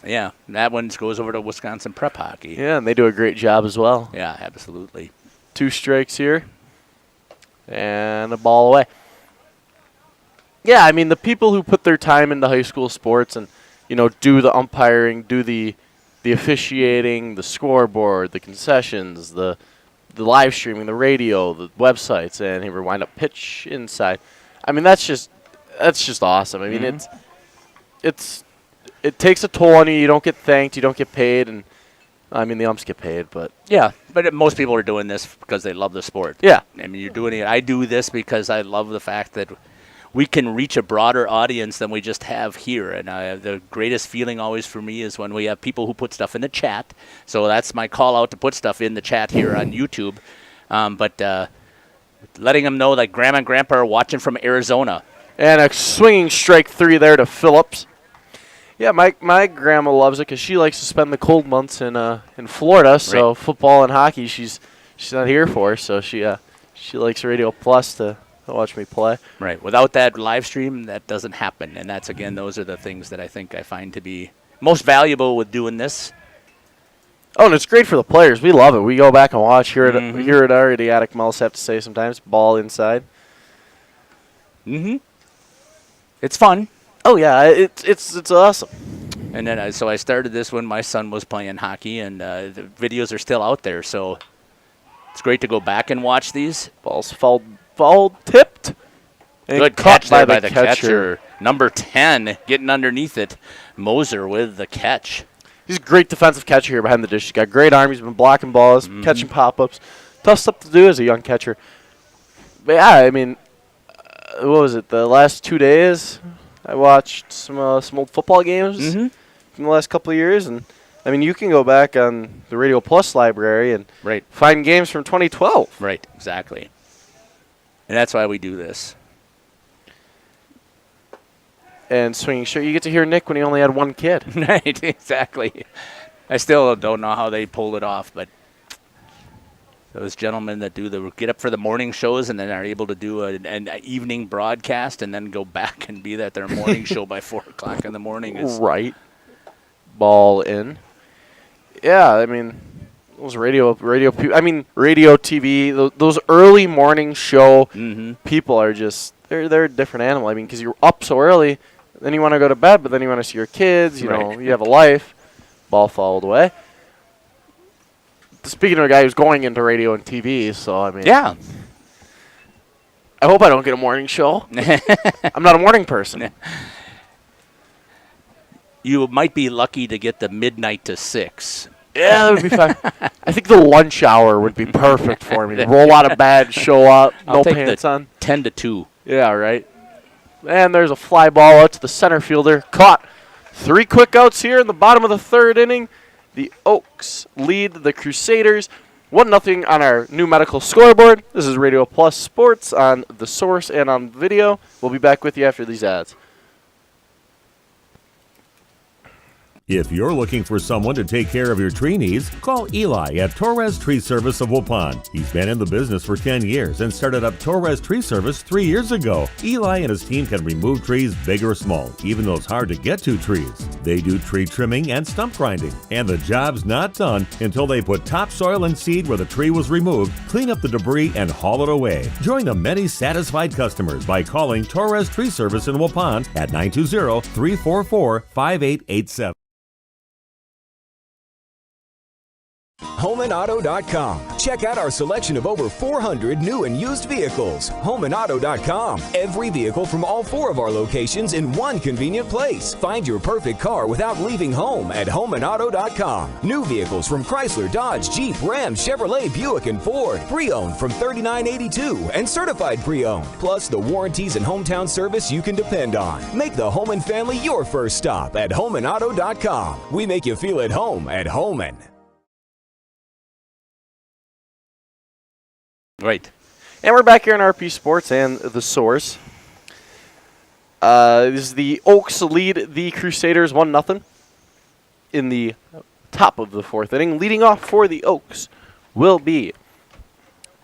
Yeah, that one goes over to Wisconsin Prep Hockey. Yeah, and they do a great job as well. Yeah, absolutely. 2 strikes here, and a ball away. Yeah, I mean, the people who put their time into high school sports and, do the umpiring, do the officiating, the scoreboard, the concessions, the live streaming, the radio, the websites, and he rewind up pitch inside. I mean, that's just awesome. I mean, it takes a toll on you. You don't get thanked. You don't get paid, and I mean, the umps get paid, but yeah, but most people are doing this because they love the sport. Yeah, I mean, you're doing it. I do this because I love the fact that we can reach a broader audience than we just have here. And the greatest feeling always for me is when we have people who put stuff in the chat. So that's my call out to put stuff in the chat here on YouTube. But letting them know that Grandma and Grandpa are watching from Arizona. And a swinging strike 3 there to Phillips. Yeah, my grandma loves it because she likes to spend the cold months in Florida. So football and hockey, she's not here for. So she likes Radio Plus to watch me play. Right. Without that live stream, that doesn't happen. And that's, again, those are the things that I think I find to be most valuable with doing this. Oh, and it's great for the players. We love it. We go back and watch, hear it our idiotic mouths have to say sometimes. Ball inside. It's fun. Oh, yeah. It's awesome. And then so I started this when my son was playing hockey, and the videos are still out there. So it's great to go back and watch these. Ball's foul tipped. And good catch there by the catcher. Number 10 getting underneath it. Moser with the catch. He's a great defensive catcher here behind the dish. He's got great arm. He's been blocking balls, catching pop-ups. Tough stuff to do as a young catcher. But, yeah, I mean, what was it, the last 2 days? I watched some old football games from the last couple of years. And, I mean, you can go back on the Radio Plus library and find games from 2012. Right, exactly. And that's why we do this. And swinging straight. You get to hear Nick when he only had one kid. Right, exactly. I still don't know how they pulled it off, but those gentlemen that get up for the morning shows and then are able to do an evening broadcast and then go back and be at their morning show by 4 o'clock in the morning. Right. Ball in. Yeah, I mean, those radio TV, those early morning show people are just, they're a different animal. I mean, because you're up so early, then you want to go to bed, but then you want to see your kids, you know, you have a life. Ball fouled away. Speaking of a guy who's going into radio and TV, so I mean, yeah. I hope I don't get a morning show. I'm not a morning person. You might be lucky to get the midnight to 6. Yeah, that would be fine. I think the lunch hour would be perfect for me. Roll out of bed, show up, I'll no take pants the on. 10 to 2. Yeah, right. And there's a fly ball out to the center fielder. Caught. 3 quick outs here in the bottom of the 3rd inning. The Oaks lead the Crusaders 1-0 on our new medical scoreboard. This is Radio Plus Sports on The Source and on video. We'll be back with you after these ads. If you're looking for someone to take care of your tree needs, call Eli at Torres Tree Service of Waupun. He's been in the business for 10 years and started up Torres Tree Service 3 years ago. Eli and his team can remove trees big or small, even those hard to get to trees. They do tree trimming and stump grinding, and the job's not done until they put topsoil and seed where the tree was removed, clean up the debris, and haul it away. Join the many satisfied customers by calling Torres Tree Service in Waupun at 920-344-5887. HomeandAuto.com. Check out our selection of over 400 new and used vehicles. HomeandAuto.com. Every vehicle from all 4 of our locations in one convenient place. Find your perfect car without leaving home at HomeandAuto.com. New vehicles from Chrysler, Dodge, Jeep, Ram, Chevrolet, Buick, and Ford. Pre-owned from $39.82 and certified pre-owned. Plus the warranties and hometown service you can depend on. Make the Homan family your first stop at HomeandAuto.com. We make you feel at home at Homan. Right. And we're back here in RP Sports and the Source. This is the Oaks lead the Crusaders 1-0 in the top of the 4th inning. Leading off for the Oaks will be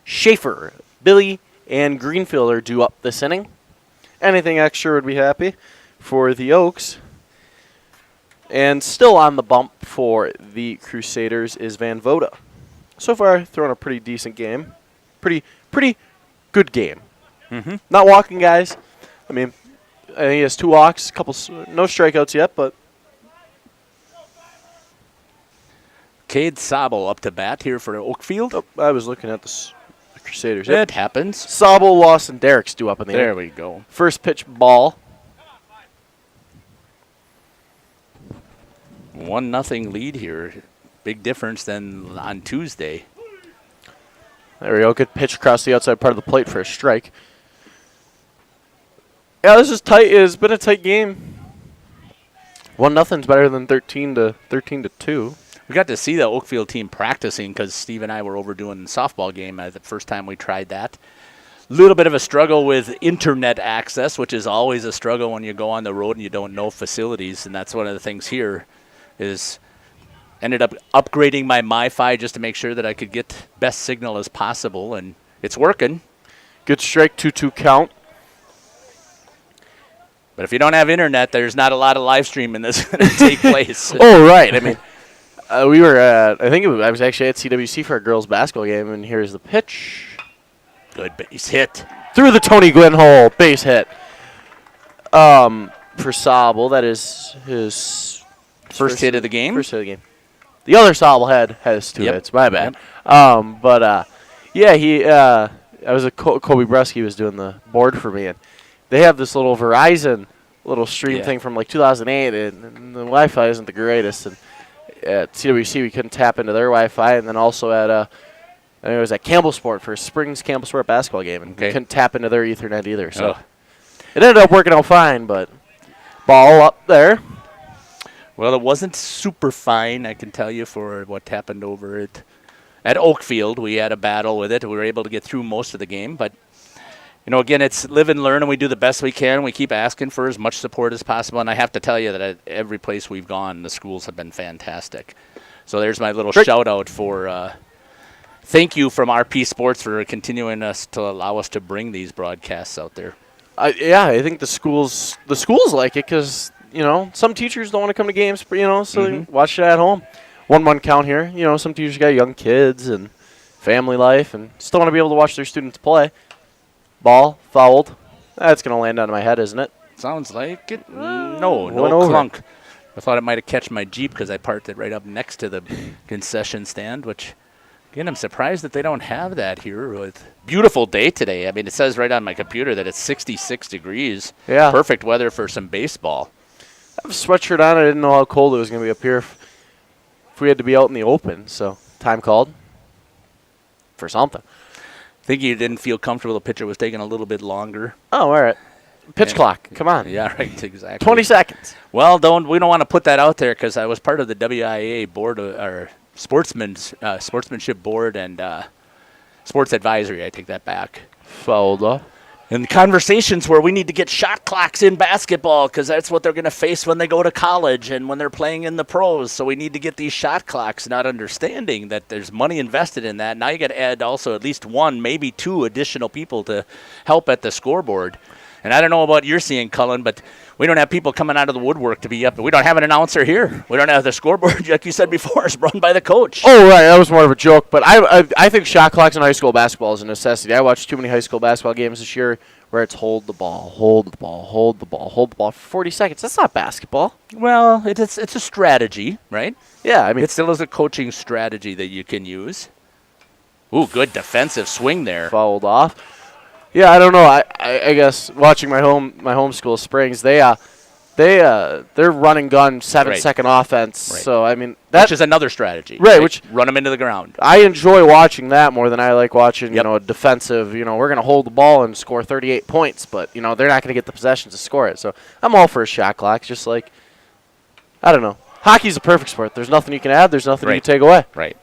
Schaefer, Billy, and Greenfield are due up this inning. Anything extra would be happy for the Oaks. And still on the bump for the Crusaders is Van Voda. So far, throwing a pretty decent game. Pretty good game. Mm-hmm. Not walking guys. I mean, I think he has 2 walks, no strikeouts yet, but. Cade Sabo up to bat here for Oakfield. Oh, I was looking at the Crusaders. It happens. Sabo, Lawson, Derrick's due up in the There inning. we go. First pitch ball. 1-0 lead here. Big difference than on Tuesday. There we go. Good pitch across the outside part of the plate for a strike. Yeah, this is tight. It's been a tight game. 1-0's better than 13 to 2. We got to see the Oakfield team practicing because Steve and I were over doing the softball game the first time we tried that. Little bit of a struggle with internet access, which is always a struggle when you go on the road and you don't know facilities, and that's one of the things here is ended up upgrading my MiFi just to make sure that I could get best signal as possible, and it's working. Good strike, 2-2 count. But if you don't have internet, there's not a lot of live streaming that's going to take place. Oh, right. I mean, we were at, I was actually at CWC for a girls' basketball game, and here's the pitch. Good base hit. Through the Tony Gwynn hole, base hit. For Sable, that is his first hit of the game. First hit of the game. The other Sable has 2 hits. My bad. Yeah, I was a Kobe Brusky was doing the board for me, and they have this little Verizon little stream thing from like 2008, and the Wi-Fi isn't the greatest. And at CWC, we couldn't tap into their Wi-Fi, and then also at I think it was at Campbell Sport for Springs Campbell Sport basketball game, and we couldn't tap into their Ethernet either. So it ended up working out fine, but ball up there. Well, it wasn't super fine, I can tell you, for what happened over at Oakfield. We had a battle with it. We were able to get through most of the game. But, again, it's live and learn, and we do the best we can. We keep asking for as much support as possible. And I have to tell you that at every place we've gone, the schools have been fantastic. So there's my little shout-out for thank you from RP Sports for continuing to allow us to bring these broadcasts out there. I think the schools like it because – some teachers don't want to come to games, but, so they watch it at home. 1-1 count here. Some teachers got young kids and family life and still want to be able to watch their students play. Ball, fouled. That's going to land on my head, isn't it? Sounds like it. No clunk. I thought it might have catched my Jeep because I parked it right up next to the concession stand, which, again, I'm surprised that they don't have that here. With beautiful day today. I mean, it says right on my computer that it's 66 degrees. Yeah. Perfect weather for some baseball. I have a sweatshirt on. I didn't know how cold it was going to be up here if we had to be out in the open. So time called for something. I think you didn't feel comfortable. The pitcher was taking a little bit longer. Oh, all right. Pitch clock. Come on. Yeah, right. Exactly. 20 seconds. Well, we don't want to put that out there because I was part of the WIA board or sportsmanship board and sports advisory. I take that back. Fouled up. And conversations where we need to get shot clocks in basketball because that's what they're going to face when they go to college and when they're playing in the pros. So we need to get these shot clocks, not understanding that there's money invested in that. Now you got to add also at least 1, maybe 2 additional people to help at the scoreboard. And I don't know about you're seeing, Cullen, but we don't have people coming out of the woodwork to be up. We don't have an announcer here. We don't have the scoreboard, like you said before, is run by the coach. Oh, right. That was more of a joke. But I think shot clocks in high school basketball is a necessity. I watched too many high school basketball games this year where it's hold the ball, hold the ball, hold the ball, hold the ball for 40 seconds. That's not basketball. Well, it's a strategy, right? Yeah, I mean, it still is a coaching strategy that you can use. Ooh, good defensive swing there. Fouled off. Yeah, I don't know. I guess watching my home school Springs, they're run and gun 7-second offense. Right. So I mean which is another strategy. Right, which run them into the ground. I enjoy watching that more than I like watching a defensive. We're gonna hold the ball and score 38 points, but they're not gonna get the possessions to score it. So I'm all for a shot clock. Just like I don't know, hockey's a perfect sport. There's nothing you can add. There's nothing you can take away. Right.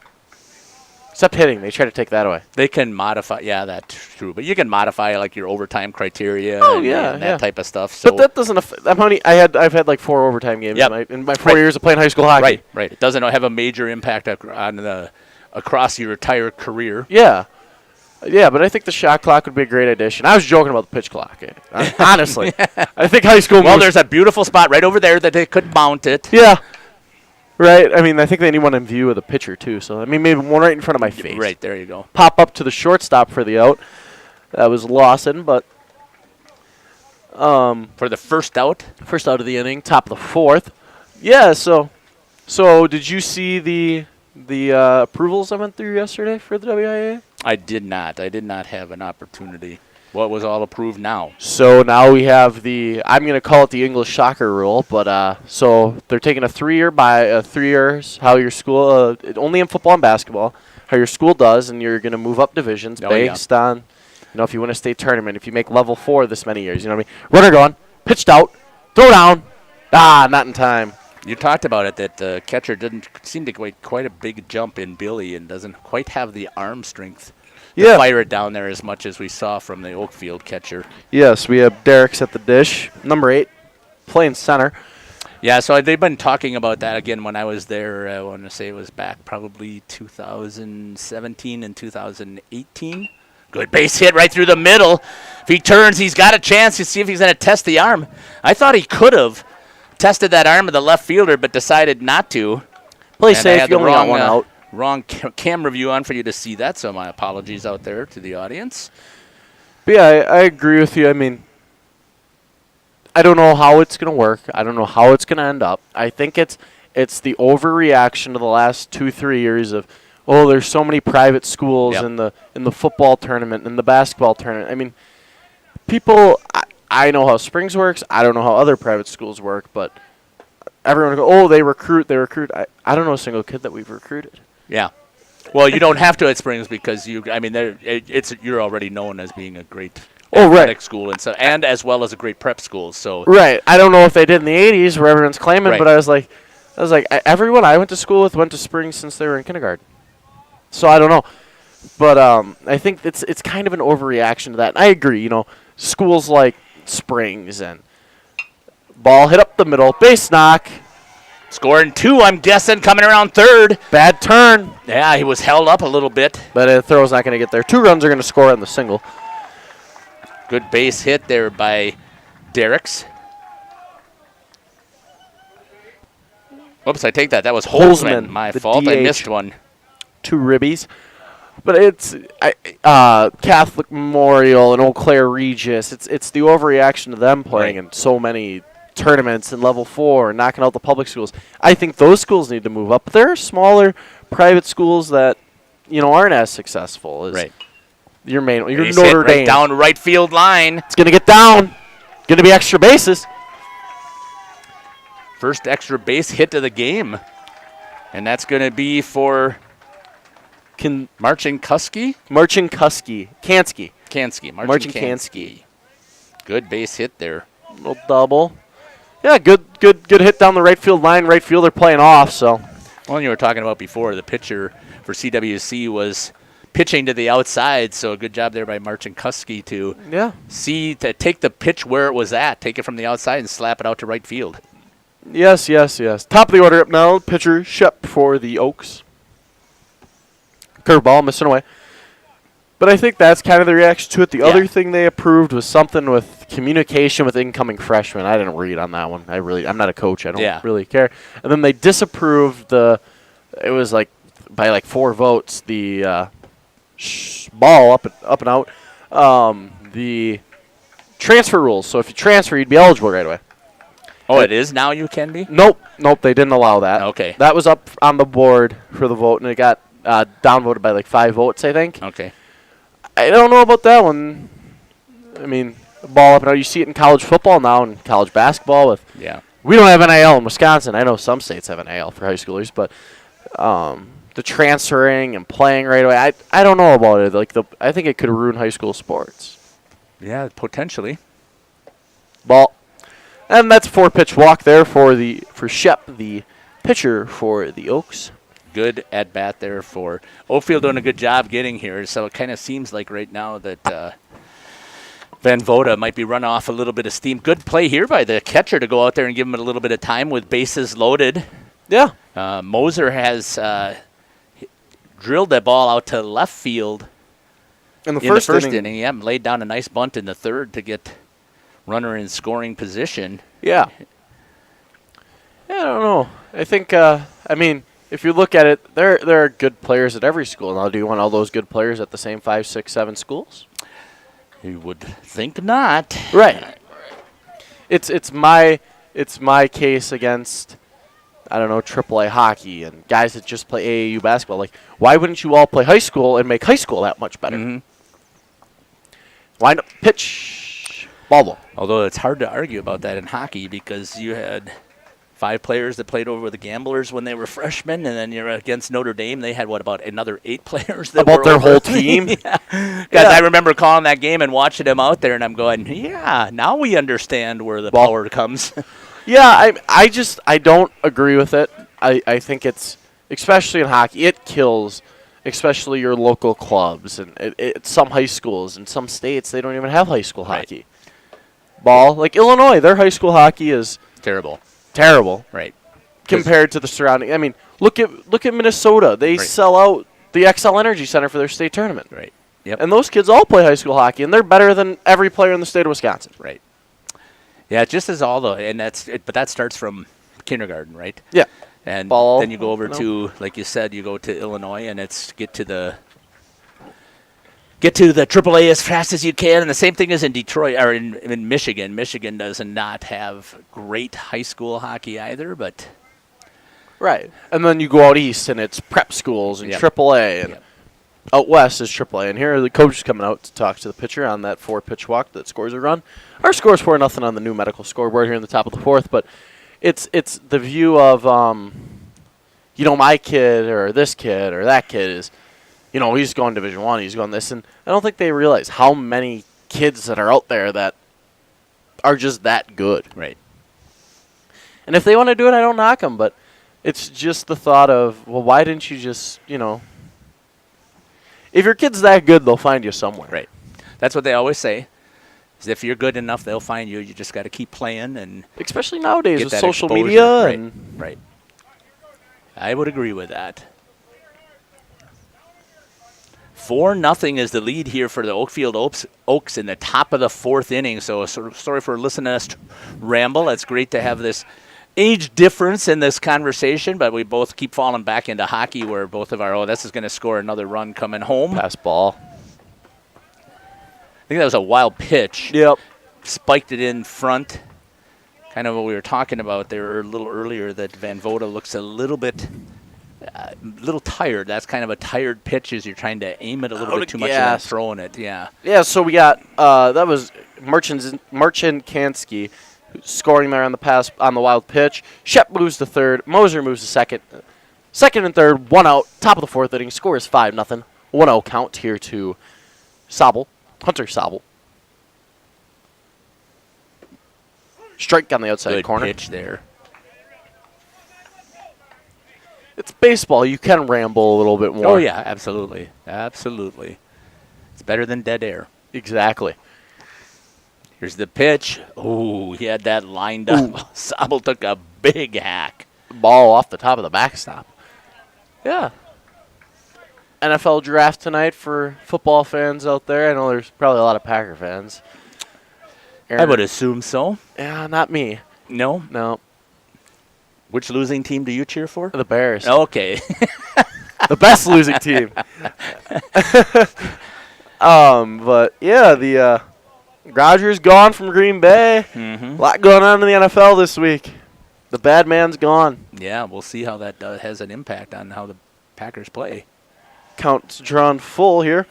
Except hitting. They try to take that away. They can modify. Yeah, that's true. But you can modify like your overtime criteria and that type of stuff. So. But that doesn't affect. I've had like 4 overtime games in my 4 years of playing high school hockey. Right. It doesn't have a major impact on across your entire career. Yeah. Yeah, but I think the shot clock would be a great addition. I was joking about the pitch clock. Honestly. I think high school. Well, there's a beautiful spot right over there that they could mount it. Yeah. Right, I mean, I think they need one in view of the pitcher, too. So, I mean, maybe one right in front of my face. Right, there you go. Pop up to the shortstop for the out. That was Lawson, but... for the first out? First out of the inning, top of the 4th. Yeah, so did you see the approvals I went through yesterday for the WIA? I did not. I did not have an opportunity. What was all approved now? So now we have I'm going to call it the English soccer rule, but so they're taking a 3 years, how your school, only in football and basketball, how your school does, and you're going to move up divisions based on, if you win a state tournament, if you make level 4 this many years, you know what I mean? Runner going, pitched out, throw down, not in time. You talked about it, that the catcher didn't seem to make quite a big jump in Billy and doesn't quite have the arm strength. To fire it down there as much as we saw from the Oakfield catcher. Yes, we have Derek's at the dish, number 8, playing center. Yeah, so they've been talking about that again when I was there. I want to say it was back probably 2017 and 2018. Good base hit right through the middle. If he turns, he's got a chance to see if he's going to test the arm. I thought he could have tested that arm of the left fielder, but decided not to. Play safe, you only got one out. Wrong camera view on for you to see that, so my apologies out there to the audience. But yeah, I agree with you. I mean, I don't know how it's going to work. I don't know how it's going to end up. I think it's the overreaction to the last 2-3 years of, there's so many private schools in the football tournament and the basketball tournament. I mean, people, I know how Springs works. I don't know how other private schools work, but everyone go, they recruit. I don't know a single kid that we've recruited. Yeah. Well, you don't have to at Springs because you're already known as being a great athletic school and as well as a great prep school. So right. I don't know if they did in the 80s where everyone's claiming, but I was like, everyone I went to school with went to Springs since they were in kindergarten. So I don't know, but I think it's kind of an overreaction to that. And I agree. Schools like Springs and ball hit up the middle, base knock. Scoring 2, I'm guessing, coming around third. Bad turn. Yeah, he was held up a little bit. But the throw's not going to get there. 2 runs are going to score on the single. Good base hit there by Derek's. Whoops, I take that. That was Holzman. My fault. DH. I missed one. 2 ribbies. But it's Catholic Memorial and Eau Claire Regis. It's the overreaction to them playing in so many tournaments in level 4 and knocking out the public schools. I think those schools need to move up. But there are smaller private schools that aren't as successful as your Notre Dame. Down right field line. It's gonna get down. Gonna be extra bases. First extra base hit of the game, and that's gonna be for Marcin Kansky. Good base hit there. Little double. Yeah, good hit down the right field line. Right fielder playing off. So, well, you were talking about before, the pitcher for CWC was pitching to the outside. So, a good job there by Marcin Kansky to take the pitch where it was at, take it from the outside, and slap it out to right field. Yes. Top of the order up now. Pitcher Shep for the Oaks. Curveball missing away. But I think that's kind of the reaction to it. The other thing they approved was something with communication with incoming freshmen. I didn't read on that one. I'm not a coach. I don't really care. And then they disapproved it was by 4 votes, the ball up and out. The transfer rules. So if you transfer, you'd be eligible right away. Oh, it is now you can be? Nope, they didn't allow that. Okay. That was up on the board for the vote, and it got downvoted by like 5 votes, I think. Okay. I don't know about that one. I mean, ball up and out. You see it in college football now and college basketball. We don't have NIL in Wisconsin. I know some states have NIL for high schoolers, but the transferring and playing right away, I don't know about it. I think it could ruin high school sports. Yeah, potentially. Ball. And that's a 4-pitch walk there for Shep, the pitcher for the Oaks. Good at bat there for Oakfield, doing a good job getting here. So it kind of seems like right now that Van Voda might be run off a little bit of steam. Good play here by the catcher to go out there and give him a little bit of time with bases loaded. Yeah. Moser has drilled that ball out to left field in the first inning. Yeah, laid down a nice bunt in the third to get runner in scoring position. Yeah. I don't know. I think, if you look at it, there are good players at every school. Now, do you want all those good players at the same 5, 6, 7 schools? You would think not. Right. It's my case against, I don't know, AAA hockey and guys that just play AAU basketball. Like, why wouldn't you all play high school and make high school that much better? Mm-hmm. Why not pitch ball? Although it's hard to argue about that in hockey because you had 5 players that played over the Gamblers when they were freshmen, and then you're against Notre Dame. They had, about another 8 players that about were their over. whole team? Yeah. I remember calling that game and watching them out there, and I'm going, yeah, now we understand where the power comes. Yeah, I don't agree with it. I think it's, especially in hockey, it kills, especially your local clubs. And some high schools in some states, they don't even have high school hockey. Ball. Like Illinois, their high school hockey is terrible. Right. Compared to the surrounding. I mean, look at Minnesota. They sell out the XL Energy Center for their state tournament. Right. Yep. And those kids all play high school hockey, and they're better than every player in the state of Wisconsin. Right. Yeah, just as all but that starts from kindergarten, right? Yeah. And ball, then you go over to, like you said, you go to Illinois, and it's get to the AAA as fast as you can. And the same thing is in Detroit or in Michigan. Michigan does not have great high school hockey either, but right. And then you go out east, and it's prep schools and AAA, and out west is AAA. And here are the coaches coming out to talk to the pitcher on that 4-pitch walk that scores a run. Our score's 4-0 on the new medical scoreboard here in the top of the 4th, but it's the view of my kid or this kid or that kid is, he's going Division I, he's going this, and I don't think they realize how many kids that are out there that are just that good. Right. And if they want to do it, I don't knock them, but it's just the thought of, well, why didn't you just, if your kid's that good, they'll find you somewhere. Right. That's what they always say. Is if you're good enough, they'll find you. You just got to keep playing, and especially nowadays with social exposure. media. Right. I would agree with that. 4-0 is the lead here for the Oakfield Oaks in the top of the 4th inning. So sorry for listening to us ramble. It's great to have this age difference in this conversation, but we both keep falling back into hockey where both of our, this is going to score another run coming home. Pass ball. I think that was a wild pitch. Yep. Spiked it in front. Kind of what we were talking about there a little earlier, that Van Voda looks a little tired. That's kind of a tired pitch as you're trying to aim it a little bit too much and then throwing it. Yeah. Yeah, so we got, that was Marchinkansky scoring there on the pass on the wild pitch. Shep moves to third. Moser moves to second. Second and third, 1 out. Top of the 4th inning. Score is 5-0. 1-0 count here to Hunter Sobel. Strike on the outside corner. Good pitch there. It's baseball. You can ramble a little bit more. Oh, yeah, absolutely. Absolutely. It's better than dead air. Exactly. Here's the pitch. Oh, he had that lined up. Sobel took a big hack. Ball off the top of the backstop. Yeah. NFL draft tonight for football fans out there. I know there's probably a lot of Packer fans. I would assume so. Yeah, not me. No? No. Which losing team do you cheer for? The Bears. Okay. The best losing team. But yeah, Rogers gone from Green Bay. A lot going on in the NFL this week. The bad man's gone. Yeah, we'll see how that has an impact on how the Packers play. Count's drawn full here.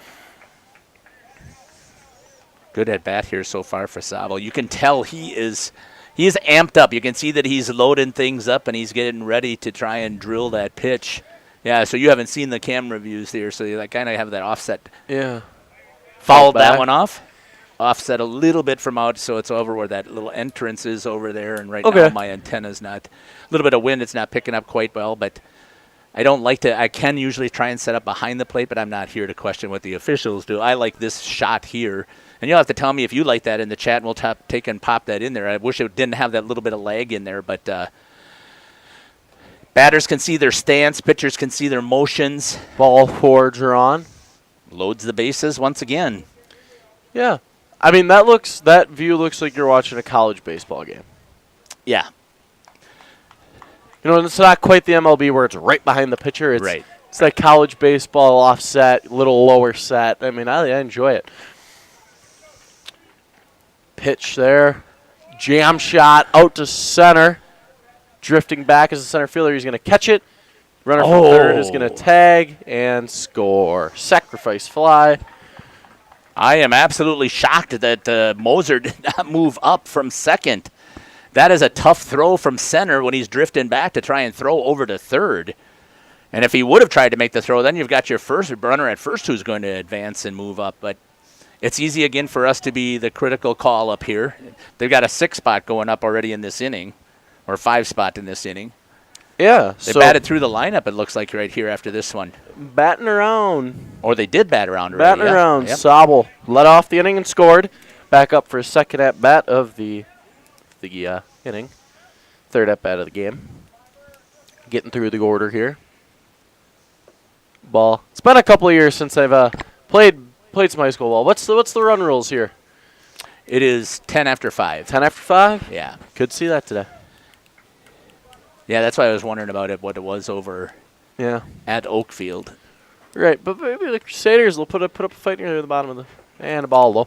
Good at bat here so far for Sabo. You can tell he is amped up. You can see that he's loading things up and he's getting ready to try and drill that pitch. Yeah, so you haven't seen the camera views here, so you kind of have that offset. Yeah. Fouled that one off. Offset a little bit from out, so it's over where that little entrance is over there. And right now my antenna's not, a little bit of wind, it's not picking up quite well, but I don't like to, I can usually try and set up behind the plate, but I'm not here to question what the officials do. I like this shot here. And you'll have to tell me if you like that in the chat, and we'll take and pop that in there. I wish it didn't have that little bit of lag in there, but batters can see their stance, pitchers can see their motions. Ball 4 drawn. Loads the bases once again. Yeah. I mean, that view looks like you're watching a college baseball game. Yeah. You know, it's not quite the MLB where it's right behind the pitcher. It's, right. It's like college baseball offset, little lower set. I mean, I enjoy it. Pitch there. Jam shot out to center. Drifting back as a center fielder. He's going to catch it. Runner from third is going to tag and score. Sacrifice fly. I am absolutely shocked that Moser did not move up from second. That is a tough throw from center when he's drifting back to try and throw over to third. And if he would have tried to make the throw, then you've got your first runner at first who's going to advance and move up. But it's easy again for us to be the critical call up here. They've got a 6 spot going up already in this inning, or 5 spot in this inning. Yeah. They batted through the lineup, it looks like, right here after this one. Batting around. Or they did bat around already. Batting around. Yep. Sobel led off the inning and scored. Back up for a second at bat of the inning. Third at bat of the game. Getting through the order here. Ball. It's been a couple of years since I've played some high school ball. What's the run rules here? It is 10 after 5. 10 after 5? Yeah. Could see that today. Yeah, that's why I was wondering about it, what it was over at Oakfield. Right, but maybe the Crusaders will put up a fight near the bottom of the and a ball low.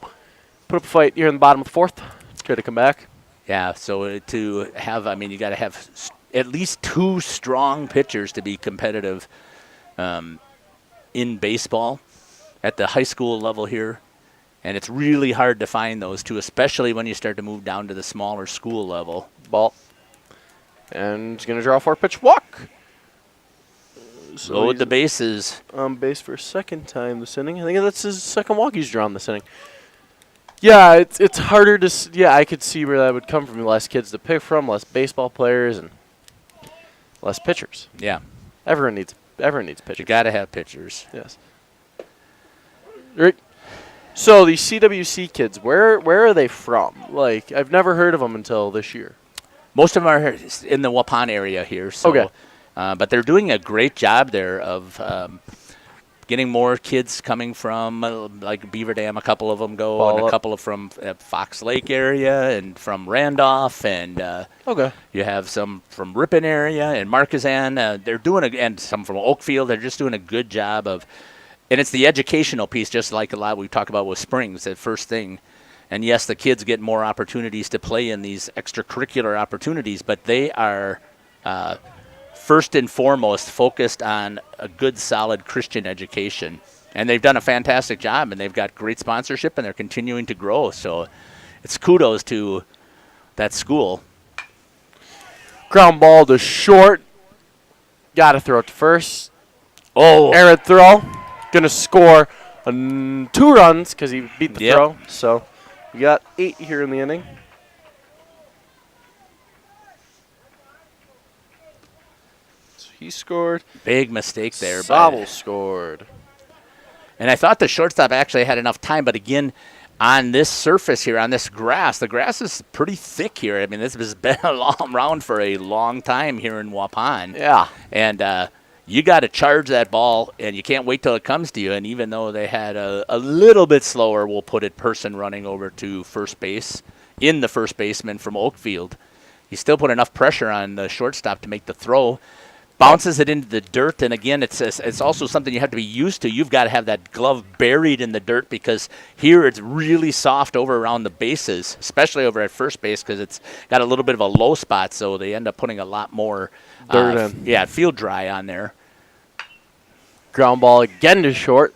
Put up a fight here in the bottom of the 4th. Try to come back. Yeah, so to have, I mean, you got to have at least 2 strong pitchers to be competitive in baseball at the high school level here. And it's really hard to find those 2, especially when you start to move down to the smaller school level. Ball. And he's going to draw for a pitch walk. So load the bases. On base for a second time this inning. I think that's his second walk he's drawn this inning. Yeah, it's harder to yeah, I could see where that would come from. Less kids to pick from, less baseball players, and less pitchers. Yeah. Everyone needs pitchers. You got to have pitchers. Yes. Right. So the CWC kids, where are they from? Like, I've never heard of them until this year. Most of them are in the Waupun area here. So, okay. But they're doing a great job there of getting more kids coming from, like Beaver Dam, a couple of them go, and a couple of from Fox Lake area and from Randolph. And you have some from Ripon area and Marquezan. They're doing, and some from Oakfield. They're just doing a good job of, and it's the educational piece, just like a lot we talk about with Springs, that first thing. And yes, the kids get more opportunities to play in these extracurricular opportunities, but they are first and foremost focused on a good, solid Christian education. And they've done a fantastic job, and they've got great sponsorship, and they're continuing to grow. So it's kudos to that school. Ground ball to short. Got to throw it to first. Oh. Errant throw. Going to score 2 runs because he beat the throw. So we got 8 here in the inning. So he scored. Big mistake there. Sobel scored. And I thought the shortstop actually had enough time, but again, on this surface here, on this grass, the grass is pretty thick here. I mean, this has been around for a long time here in Waupun. Yeah. And you got to charge that ball, and you can't wait till it comes to you. And even though they had a little bit slower, we'll put it, person running over to first base, in the first baseman from Oakfield, he still put enough pressure on the shortstop to make the throw. bounces it into the dirt. And again, it's also something you have to be used to. You've got to have that glove buried in the dirt because here it's really soft over around the bases, especially over at first base because it's got a little bit of a low spot. So they end up putting a lot more dirt in. Yeah, field dry on there. Ground ball again to short.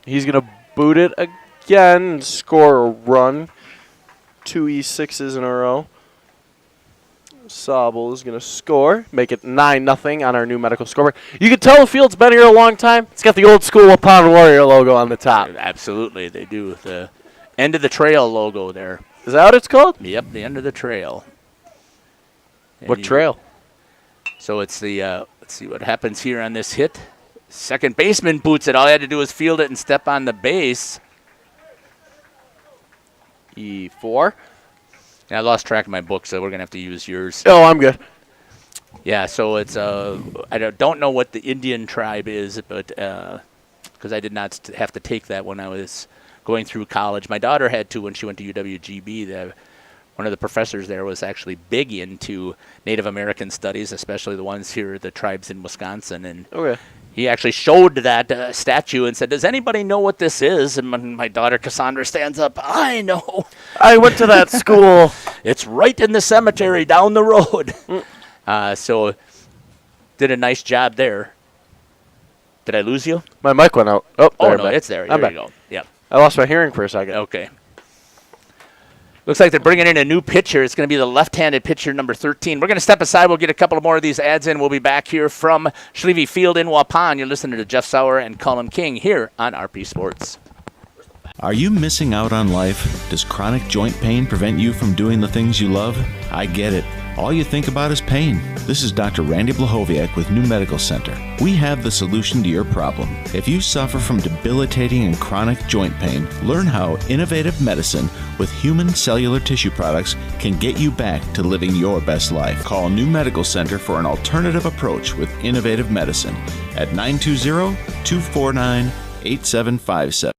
He's going to boot it again and score a run. 2 E6s in a row. Sobel is going to score, make it 9-0 on our new medical scoreboard. You can tell the field's been here a long time. It's got the old school Waupun Warrior logo on the top. Absolutely, they do. The end of the trail logo there. Is that what it's called? Yep, the end of the trail. What trail? So it's the, let's see what happens here on this hit. Second baseman boots it. All he had to do was field it and step on the base. E4. I lost track of my book, so we're going to have to use yours. Oh, I'm good. Yeah, so it's, I don't know what the Indian tribe is, but because I did not have to take that when I was going through college. My daughter had to when she went to UWGB. One of the professors there was actually big into Native American studies, especially the ones here, the tribes in Wisconsin. And okay. He actually showed that statue and said, "Does anybody know what this is?" And my daughter Cassandra stands up. "I know. I went to that school. It's right in the cemetery down the road." So did a nice job there. Did I lose you? My mic went out. Oh, there no, it's there. There you go. Yep. I lost my hearing for a second. Okay. Looks like they're bringing in a new pitcher. It's going to be the left-handed pitcher, number 13. We're going to step aside. We'll get a couple more of these ads in. We'll be back here from Schlieve Field in Waupun. You're listening to Jeff Sauer and Colin King here on RP Sports. Are you missing out on life? Does chronic joint pain prevent you from doing the things you love? I get it. All you think about is pain. This is Dr. Randy Blahoviak with New Medical Center. We have the solution to your problem. If you suffer from debilitating and chronic joint pain, learn how innovative medicine with human cellular tissue products can get you back to living your best life. Call New Medical Center for an alternative approach with innovative medicine at 920-249-8757.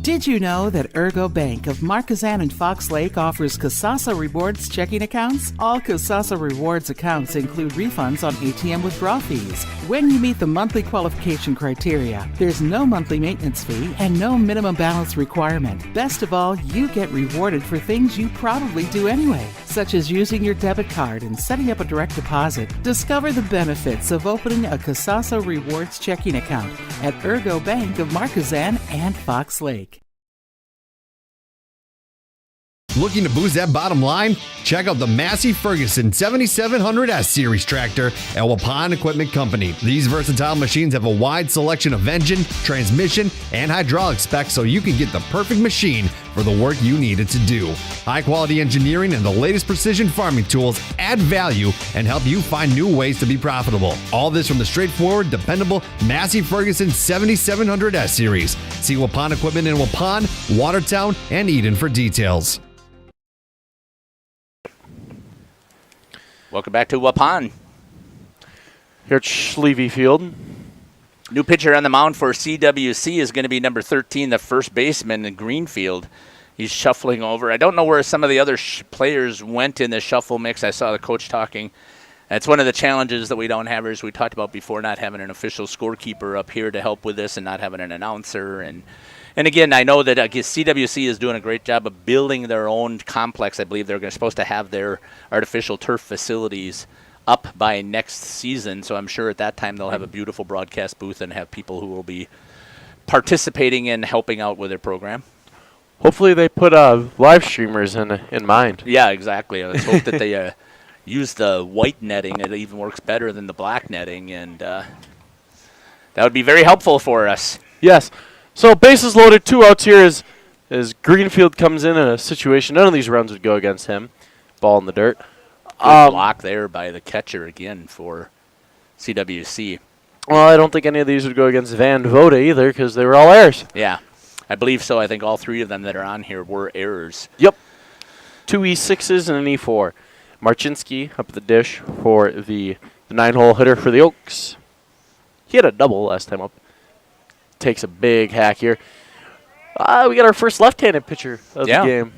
Did you know that Ergo Bank of Marquezan and Fox Lake offers Casasa Rewards checking accounts? All Casasa Rewards accounts include refunds on ATM withdrawal fees. When you meet the monthly qualification criteria, there's no monthly maintenance fee and no minimum balance requirement. Best of all, you get rewarded for things you probably do anyway, such as using your debit card and setting up a direct deposit. Discover the benefits of opening a Casasa Rewards checking account at Ergo Bank of Marquezan and Fox Lake. Looking to boost that bottom line? Check out the Massey Ferguson 7700S Series tractor at Waupun Equipment Company. These versatile machines have a wide selection of engine, transmission, and hydraulic specs so you can get the perfect machine for the work you need it to do. High-quality engineering and the latest precision farming tools add value and help you find new ways to be profitable. All this from the straightforward, dependable Massey Ferguson 7700S Series. See Waupun Equipment in Waupun, Watertown, and Eden for details. Welcome back to Waupun. Here at Schlieve Field. New pitcher on the mound for CWC is going to be number 13, the first baseman in Greenfield. He's shuffling over. I don't know where some of the other players went in the shuffle mix. I saw the coach talking. That's one of the challenges that we don't have, as we talked about before, not having an official scorekeeper up here to help with this and not having an announcer. And again, I know that CWC is doing a great job of building their own complex. I believe they're supposed to have their artificial turf facilities up by next season. So I'm sure at that time they'll have a beautiful broadcast booth and have people who will be participating in helping out with their program. Hopefully they put live streamers in mind. Yeah, exactly. Let's hope that they use the white netting. It even works better than the black netting, and that would be very helpful for us. Yes. So bases loaded, 2 outs here as Greenfield comes in a situation. None of these runs would go against him. Ball in the dirt. Good block there by the catcher again for CWC. Well, I don't think any of these would go against Van Voda either because they were all errors. Yeah, I believe so. I think all 3 of them that are on here were errors. Yep. 2 E6s and an E4. Marchinski up the dish for the 9-hole hitter for the Oaks. He had a double last time up. Takes a big hack here. We got our first left-handed pitcher of the game.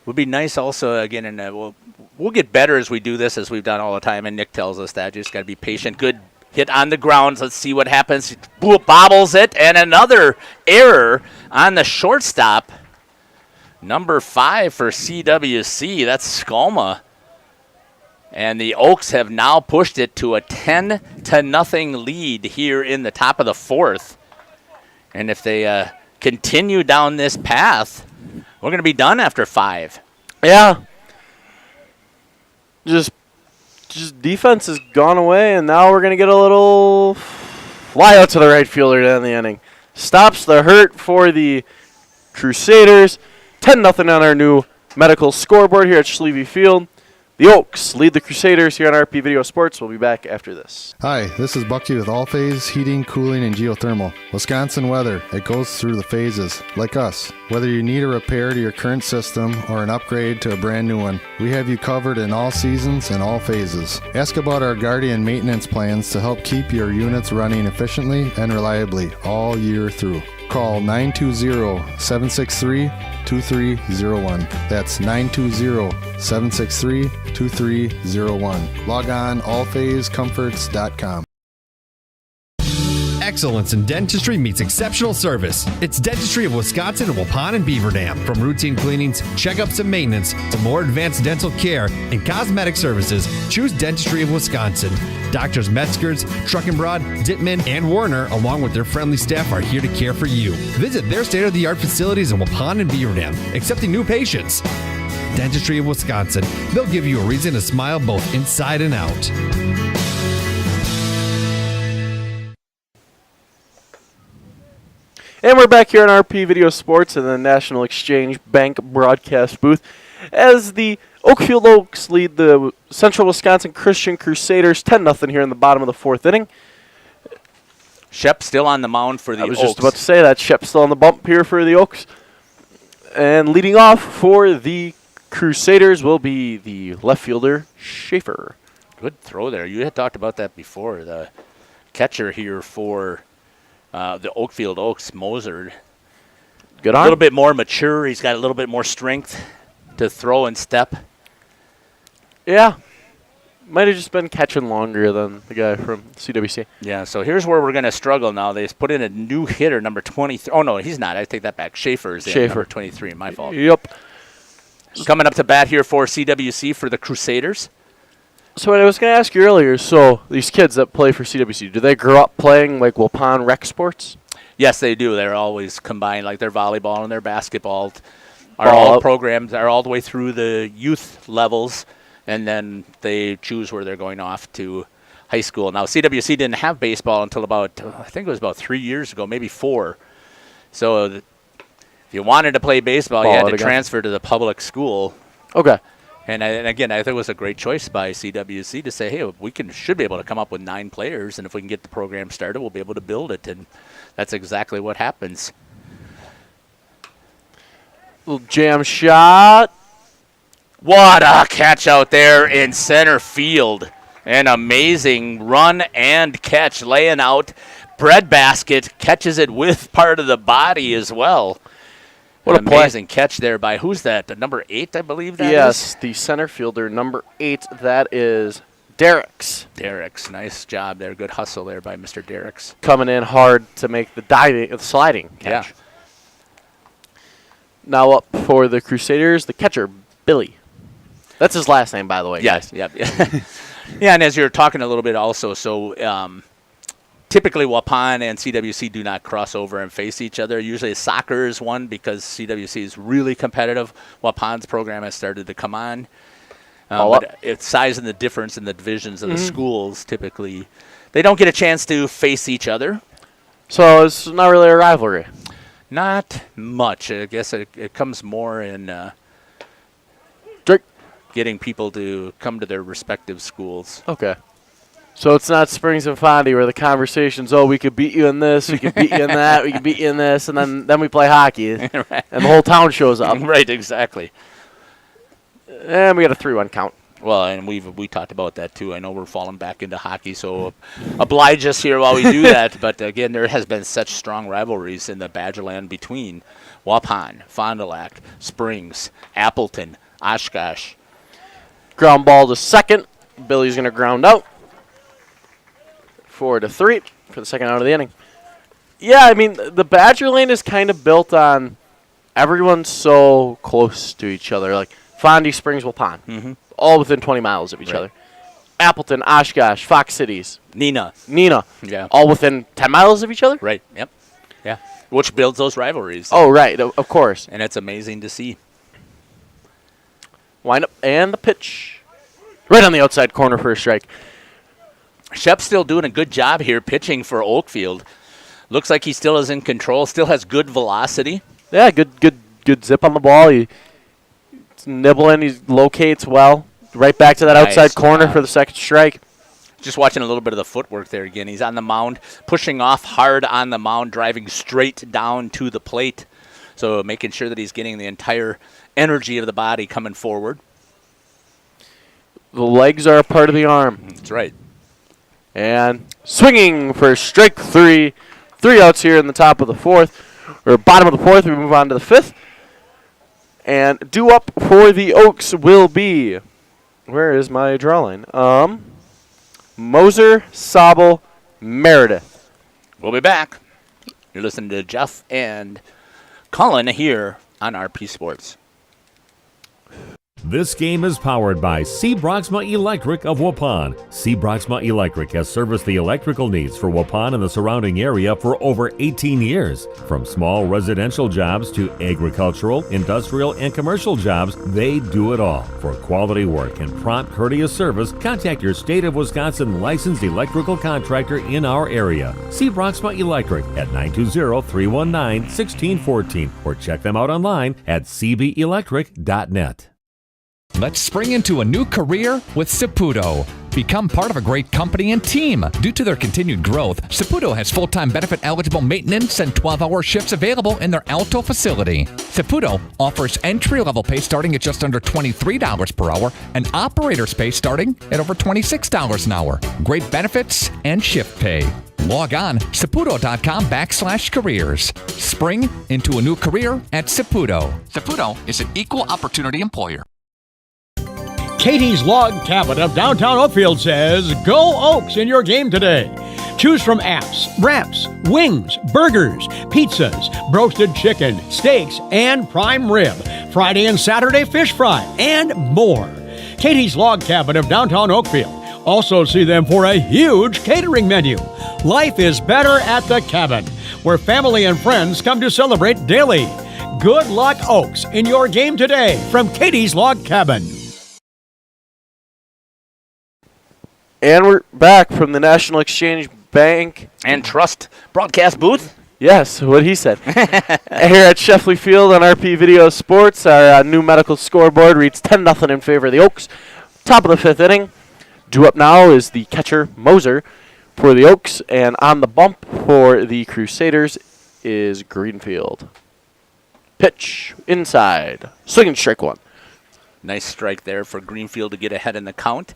Would be nice also, again, and we'll get better as we do this, as we've done all the time, and Nick tells us that. You just got to be patient. Good hit on the ground. Let's see what happens. Bobbles it, and another error on the shortstop. Number 5 for CWC. That's Skolma. And the Oaks have now pushed it to a 10-0 lead here in the top of the 4th. And if they continue down this path, we're going to be done after 5. Yeah. Just defense has gone away, and now we're going to get a little fly out to the right fielder to end the inning. Stops the hurt for the Crusaders. 10-0 on our new medical scoreboard here at Schlieve Field. The Oaks lead the Crusaders here on RP Video Sports. We'll be back after this. Hi, this is Bucky with All Phase Heating, Cooling, and Geothermal. Wisconsin weather, it goes through the phases, like us. Whether you need a repair to your current system or an upgrade to a brand new one, we have you covered in all seasons and all phases. Ask about our Guardian maintenance plans to help keep your units running efficiently and reliably all year through. Call 920-763-2301. That's 920-763-2301. Log on allphasecomforts.com. Excellence in dentistry meets exceptional service. It's Dentistry of Wisconsin in Waupun and Beaver Dam. From routine cleanings, checkups, and maintenance to more advanced dental care and cosmetic services, choose Dentistry of Wisconsin. Doctors Metzger's, Truckenbrod, Dittman, and Warner, along with their friendly staff, are here to care for you. Visit their state-of-the-art facilities in Waupun and Beaver Dam, accepting new patients. Dentistry of Wisconsin. They'll give you a reason to smile both inside and out. And we're back here on RP Video Sports in the National Exchange Bank broadcast booth as the Oakfield Oaks lead the Central Wisconsin Christian Crusaders 10-0 here in the bottom of the 4th inning. Shep still on the mound for the Oaks. I was just about to say that. Shep's still on the bump here for the Oaks. And leading off for the Crusaders will be the left fielder, Schaefer. Good throw there. You had talked about that before. The catcher here for the Oakfield Oaks, Moser. Good on. A arm. little bit more mature. He's got a little bit more strength to throw and step. Yeah. Might have just been catching longer than the guy from CWC. Yeah, so here's where we're going to struggle now. They put in a new hitter, number 23. Oh, no, he's not. I take that back. Schaefer's in, number 23. My fault. Yep. Coming up to bat here for CWC for the Crusaders. So what I was going to ask you earlier, so these kids that play for CWC, do they grow up playing like Waupun rec sports? Yes, they do. They're always combined, like their volleyball and their basketball are all programs, are all the way through the youth levels, and then they choose where they're going off to high school. Now, CWC didn't have baseball until about, I think it was about 3 years ago, maybe 4. So if you wanted to play baseball, you had to transfer to the public school. Okay. And again, I think it was a great choice by CWC to say, hey, we should be able to come up with 9 players, and if we can get the program started, we'll be able to build it. And that's exactly what happens. Little jam shot. What a catch out there in center field. An amazing run and catch, laying out. Breadbasket catches it with part of the body as well. What an amazing catch there by, who's that? Number 8, I believe that is? Yes, the center fielder, number 8. That is Derricks. Derricks, nice job there. Good hustle there by Mr. Derricks. Coming in hard to make the sliding catch. Yeah. Now up for the Crusaders, the catcher, Billy. That's his last name, by the way. Yes, yeah. Yeah, and as you're talking a little bit also, so typically Waupun and CWC do not cross over and face each other. Usually soccer is one because CWC is really competitive. Waupun's program has started to come on. But it's size and the difference in the divisions of the schools typically. They don't get a chance to face each other. So it's not really a rivalry. Not much. I guess it comes more in getting people to come to their respective schools. Okay. So it's not Springs and Fondy where the conversation's, oh, we could beat you in this, we could beat you in that, we could beat you in this, and then we play hockey, Right. and the whole town shows up. Right, exactly. And we got a 3-1 count. Well, and we talked about that too. I know we're falling back into hockey, so oblige us here while we do that. But again, there has been such strong rivalries in the Badgerland between Waupun, Fond du Lac, Springs, Appleton, Oshkosh. Ground ball to second. Billy's going to ground out. 4-3 for the second out of the inning. Yeah, I mean, the Badgerland is kind of built on everyone's so close to each other. Like Fondy, Springs, Waupun, all within 20 miles of each other. Appleton, Oshkosh, Fox Cities. Nina. Yeah. All within 10 miles of each other? Right, yep. Yeah. Which builds those rivalries. Oh, right, of course. And it's amazing to see. Wind up and the pitch. Right on the outside corner for a strike. Shep's still doing a good job here pitching for Oakfield. Looks like he still is in control, still has good velocity. Yeah, good zip on the ball. He's nibbling, he locates well. Right back to that outside corner for the second strike. Just watching a little bit of the footwork there again. He's on the mound, pushing off hard on the mound, driving straight down to the plate. So making sure that he's getting the entire energy of the body coming forward. The legs are a part of the arm. That's right. And swinging for strike three. 3 outs here in the top of the fourth, or bottom of the fourth. We move on to the fifth. And due up for the Oaks will be, where is my draw line? Moser, Sobel, Meredith. We'll be back. You're listening to Jeff and Colin here on RP Sports. This game is powered by C. Broxma Electric of Waupun. C. Broxma Electric has serviced the electrical needs for Waupun and the surrounding area for over 18 years. From small residential jobs to agricultural, industrial, and commercial jobs, they do it all. For quality work and prompt, courteous service, contact your State of Wisconsin licensed electrical contractor in our area. C. Broxma Electric at 920-319-1614 or check them out online at cbelectric.net. Let's spring into a new career with Saputo. Become part of a great company and team. Due to their continued growth, Saputo has full-time benefit-eligible maintenance and 12-hour shifts available in their Alto facility. Saputo offers entry-level pay starting at just under $23 per hour and operator's pay starting at over $26 an hour. Great benefits and shift pay. Log on saputo.com/careers. Spring into a new career at Saputo. Saputo is an equal opportunity employer. Katie's Log Cabin of downtown Oakfield says, go Oaks in your game today. Choose from apps, wraps, wings, burgers, pizzas, roasted chicken, steaks, and prime rib. Friday and Saturday fish fry, and more. Katie's Log Cabin of downtown Oakfield. Also see them for a huge catering menu. Life is better at the cabin, where family and friends come to celebrate daily. Good luck, Oaks, in your game today from Katie's Log Cabin. And we're back from the National Exchange Bank and Trust broadcast booth. Yes, what he said. Here at Schlieve Field on RP Video Sports, our new medical scoreboard reads 10-0 in favor of the Oaks. Top of the fifth inning. Due up now is the catcher, Moser, for the Oaks. And on the bump for the Crusaders is Greenfield. Pitch inside. Swinging strike one. Nice strike there for Greenfield to get ahead in the count.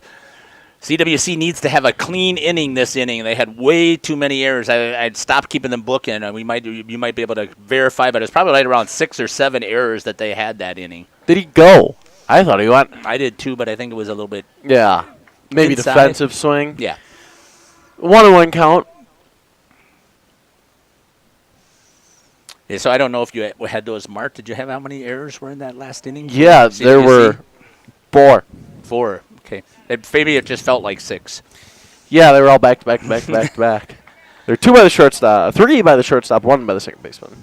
CWC needs to have a clean inning this inning. They had way too many errors. I'd stopped keeping them booking. You might be able to verify, but it's probably right around 6 or 7 errors that they had that inning. Did he go? I thought he went. I did too, but I think it was a little bit. Yeah, maybe inside. Defensive swing. Yeah. 1-1 count. Yeah, so I don't know if you had those marked. Did you have how many errors were in that last inning? Yeah, there were 4. 4. Okay. Maybe it just felt like 6. Yeah, they were all back to back to back to back to back. There were 2 by the shortstop, 3 by the shortstop, 1 by the second baseman.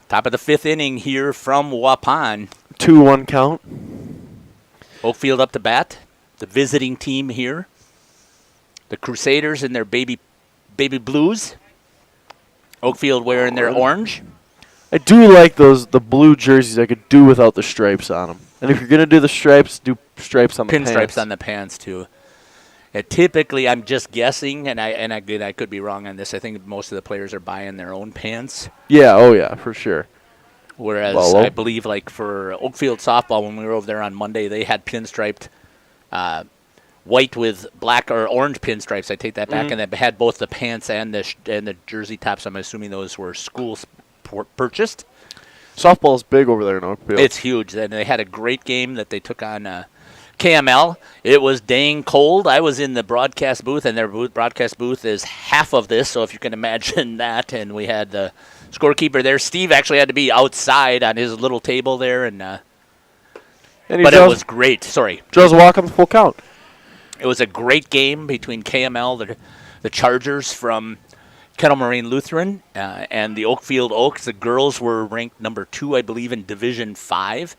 Top of the 5th inning here from Waupun. 2-1 count. Oakfield up to bat. The visiting team here. The Crusaders in their baby blues. Oakfield wearing their orange. I do like the blue jerseys. I could do without the stripes on them. And if you're going to do the stripes, do stripes on the pants. Pinstripes on the pants, too. Typically, I'm just guessing, and I could be wrong on this. I think most of the players are buying their own pants. Yeah, oh yeah, for sure. Whereas I believe, like for Oakfield softball, when we were over there on Monday, they had pinstriped white with black or orange pinstripes. I take that back, and they had both the pants and the jersey tops. I'm assuming those were school purchased. Softball's big over there in Oakfield. It's huge. And they had a great game that they took on KML. It was dang cold. I was in the broadcast booth, and their broadcast booth is half of this, so if you can imagine that. And we had the scorekeeper there. Steve actually had to be outside on his little table there, but it was great. Sorry. Joe's walking full count. It was a great game between KML, the Chargers from Kettle Moraine Lutheran, and the Oakfield Oaks. The girls were ranked number 2, I believe, in Division 5.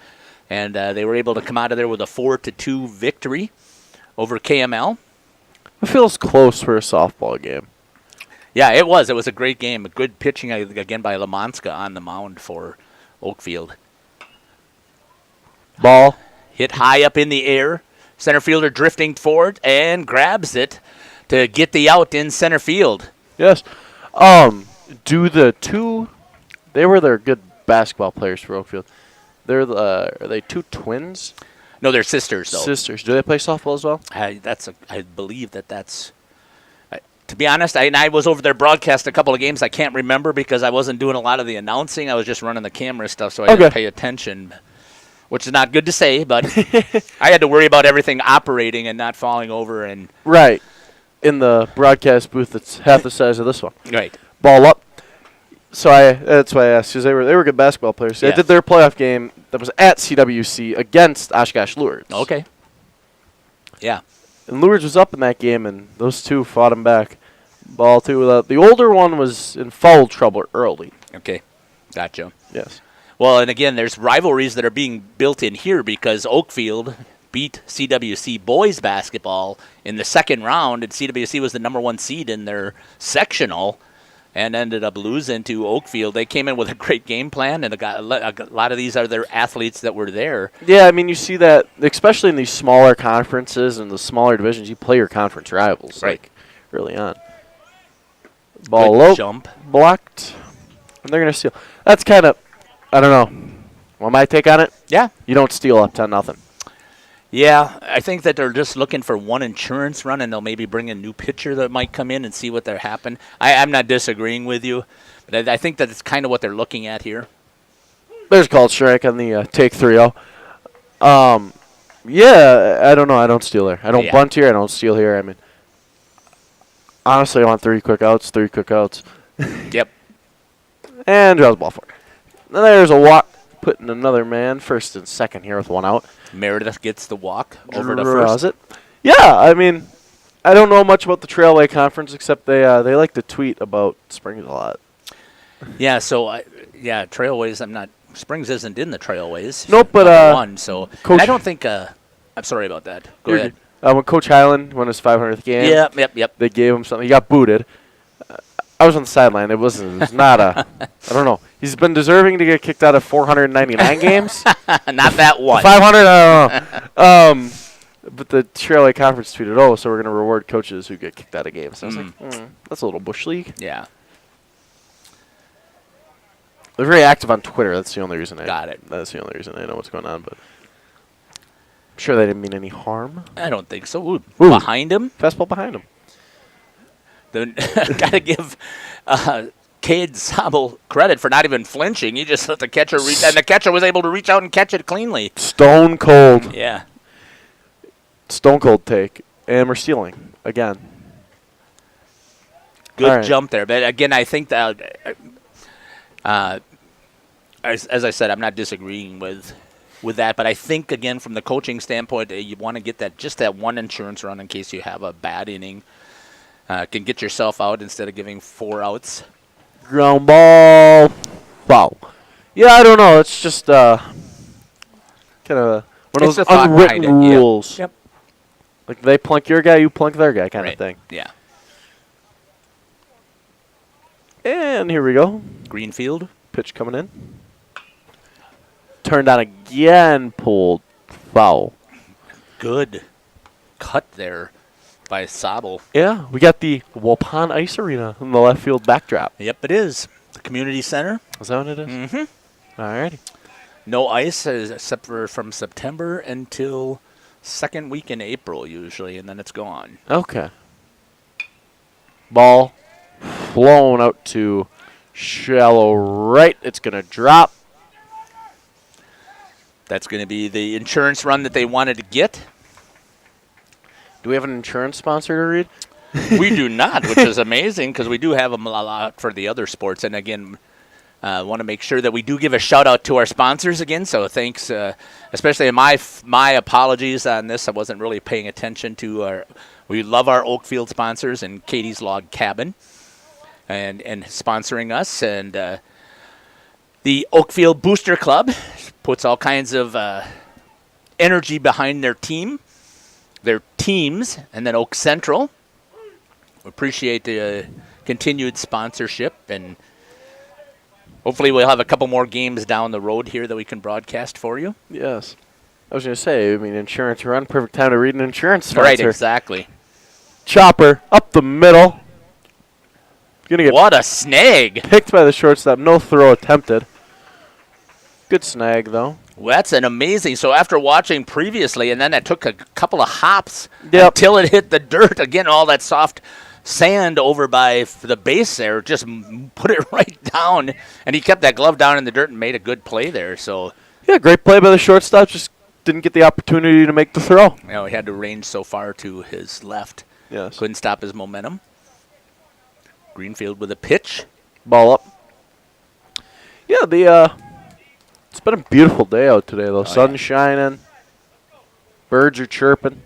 And they were able to come out of there with a 4-2 victory over KML. It feels close for a softball game. Yeah, it was. It was a great game. A good pitching, again, by Lamanska on the mound for Oakfield. Ball. Hit high up in the air. Center fielder drifting forward and grabs it to get the out in center field. Yes. Do the two... They were their good basketball players for Oakfield. Are they two twins? No, they're sisters, though. Sisters. Do they play softball as well? I believe that's... To be honest, I was over there broadcast a couple of games. I can't remember because I wasn't doing a lot of the announcing. I was just running the camera stuff, so I didn't pay attention, which is not good to say, but I had to worry about everything operating and not falling over. And right. In the broadcast booth that's half the size of this one. Right. Ball up. So that's why I asked, because they were good basketball players. They did their playoff game that was at CWC against Oshkosh Lourdes. Okay. Yeah. And Lourdes was up in that game, and those two fought him back. Ball two. The older one was in foul trouble early. Okay. Gotcha. Yes. Well, and again, there's rivalries that are being built in here because Oakfield beat CWC boys basketball in the second round, and CWC was the number 1 seed in their sectional and ended up losing to Oakfield. They came in with a great game plan, and a lot of these are their athletes that were there. Yeah, I mean, you see that, especially in these smaller conferences and the smaller divisions, you play your conference rivals early on. Ball low, jump, blocked, and they're going to steal. That's kind of, I don't know. Want my take on it? Yeah. You don't steal up 10-0. Yeah, I think that they're just looking for one insurance run, and they'll maybe bring a new pitcher that might come in and see what they're happen. I'm not disagreeing with you, but I think that it's kind of what they're looking at here. There's called strike on the take 3-0. Yeah, I don't know. I don't steal there. I don't bunt here. I don't steal here. I mean, honestly, I want 3 quick outs. Yep. And draws the ball forward. Then there's a walk, putting another man first and second here with 1 out. Meredith gets the walk over to Draws first. it. Yeah, I mean, I don't know much about the Trailway Conference except they like to tweet about Springs a lot. Yeah, so Trailways. Springs isn't in the Trailways. Nope, but one. So Coach, I don't think. I'm sorry about that. Go ahead. When Coach Highland won his 500th game, Yep. They gave him something. He got booted. I was on the sideline. It was not a. I don't know. He's been deserving to get kicked out of 499 games. Not that one. 500. I don't know. But the Trailway Conference tweeted, so we're going to reward coaches who get kicked out of games. So I was like, that's a little bush league. Yeah. They're very active on Twitter. That's the only reason Got it. That's the only reason I know what's going on. But I'm sure they didn't mean any harm. I don't think so. Ooh. Behind him. Fastball behind him. Got to give Cade Sobel credit for not even flinching. He just let the catcher reach, and the catcher was able to reach out and catch it cleanly. Stone cold. Yeah. Stone cold take. And we're stealing again. Good jump there. But again, I think that, as I said, I'm not disagreeing with that. But I think, again, from the coaching standpoint, you want to get that one insurance run in case you have a bad inning. Can get yourself out instead of giving 4 outs. Ground ball. Wow. Yeah, I don't know. It's just kind of one of those unwritten rules. Yep. Like they plunk your guy, you plunk their guy kind of thing. Yeah. And here we go. Greenfield. Pitch coming in. Turned on again, pulled. Foul. Good cut there by Sobel. Yeah, we got the Waupun Ice Arena in the left field backdrop. Yep, it is. The community center. Is that what it is? Mm-hmm. All righty. No ice except for from September until second week in April usually, and then it's gone. Okay. Ball flown out to shallow right. It's going to drop. That's going to be the insurance run that they wanted to get. Do we have an insurance sponsor to read? We do not, which is amazing because we do have them a lot for the other sports. And again, want to make sure that we do give a shout out to our sponsors again. So thanks, especially my apologies on this. I wasn't really paying attention to we love our Oakfield sponsors and Katie's Log Cabin and sponsoring us. And the Oakfield Booster Club puts all kinds of energy behind their teams, and then Oak Central. Appreciate the continued sponsorship, and hopefully we'll have a couple more games down the road here that we can broadcast for you. Yes. I was going to say, insurance run, perfect time to read an insurance sponsor. Right, exactly. Chopper up the middle. What a snag. Picked by the shortstop. No throw attempted. Good snag, though. Well, that's an amazing. So after watching previously, and then it took a couple of hops until it hit the dirt. Again, all that soft sand over by the base there just put it right down, and he kept that glove down in the dirt and made a good play there. So yeah, great play by the shortstop. Just didn't get the opportunity to make the throw. He had to range so far to his left. Yes. Couldn't stop his momentum. Greenfield with a pitch. Ball up. Yeah, it's been a beautiful day out today, though. Sun's shining. Birds are chirping.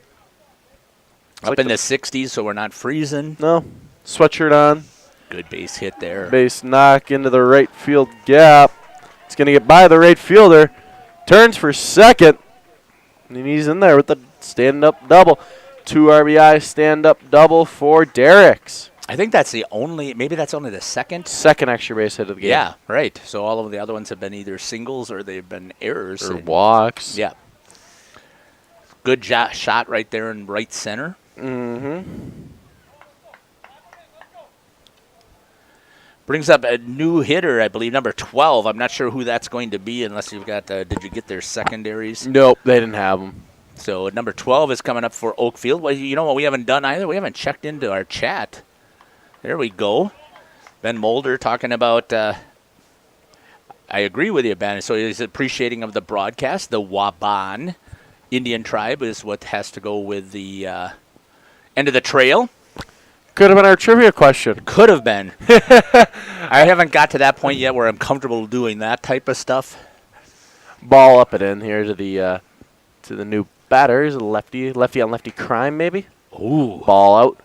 Up in the 60s, so we're not freezing. No. Sweatshirt on. Good base hit there. Base knock into the right field gap. It's going to get by the right fielder. Turns for second. And he's in there with the stand-up double. 2 RBI stand-up double for Derricks. I think that's maybe that's only the second extra base hit of the game. Yeah, right. So all of the other ones have been either singles or they've been errors. Or walks. Yeah. Good shot right there in right center. Mm-hmm. Brings up a new hitter, I believe, number 12. I'm not sure who that's going to be unless you've got, did you get their secondaries? Nope, they didn't have them. So number 12 is coming up for Oakfield. Well, you know what we haven't done either? We haven't checked into our chat. There we go. Ben Mulder talking about, I agree with you, Ben. So he's appreciating of the broadcast. The Waupun Indian tribe is what has to go with the end of the trail. Could have been our trivia question. Could have been. I haven't got to that point yet where I'm comfortable doing that type of stuff. Ball up and in here to the new batters, lefty on lefty crime maybe. Ooh. Ball out.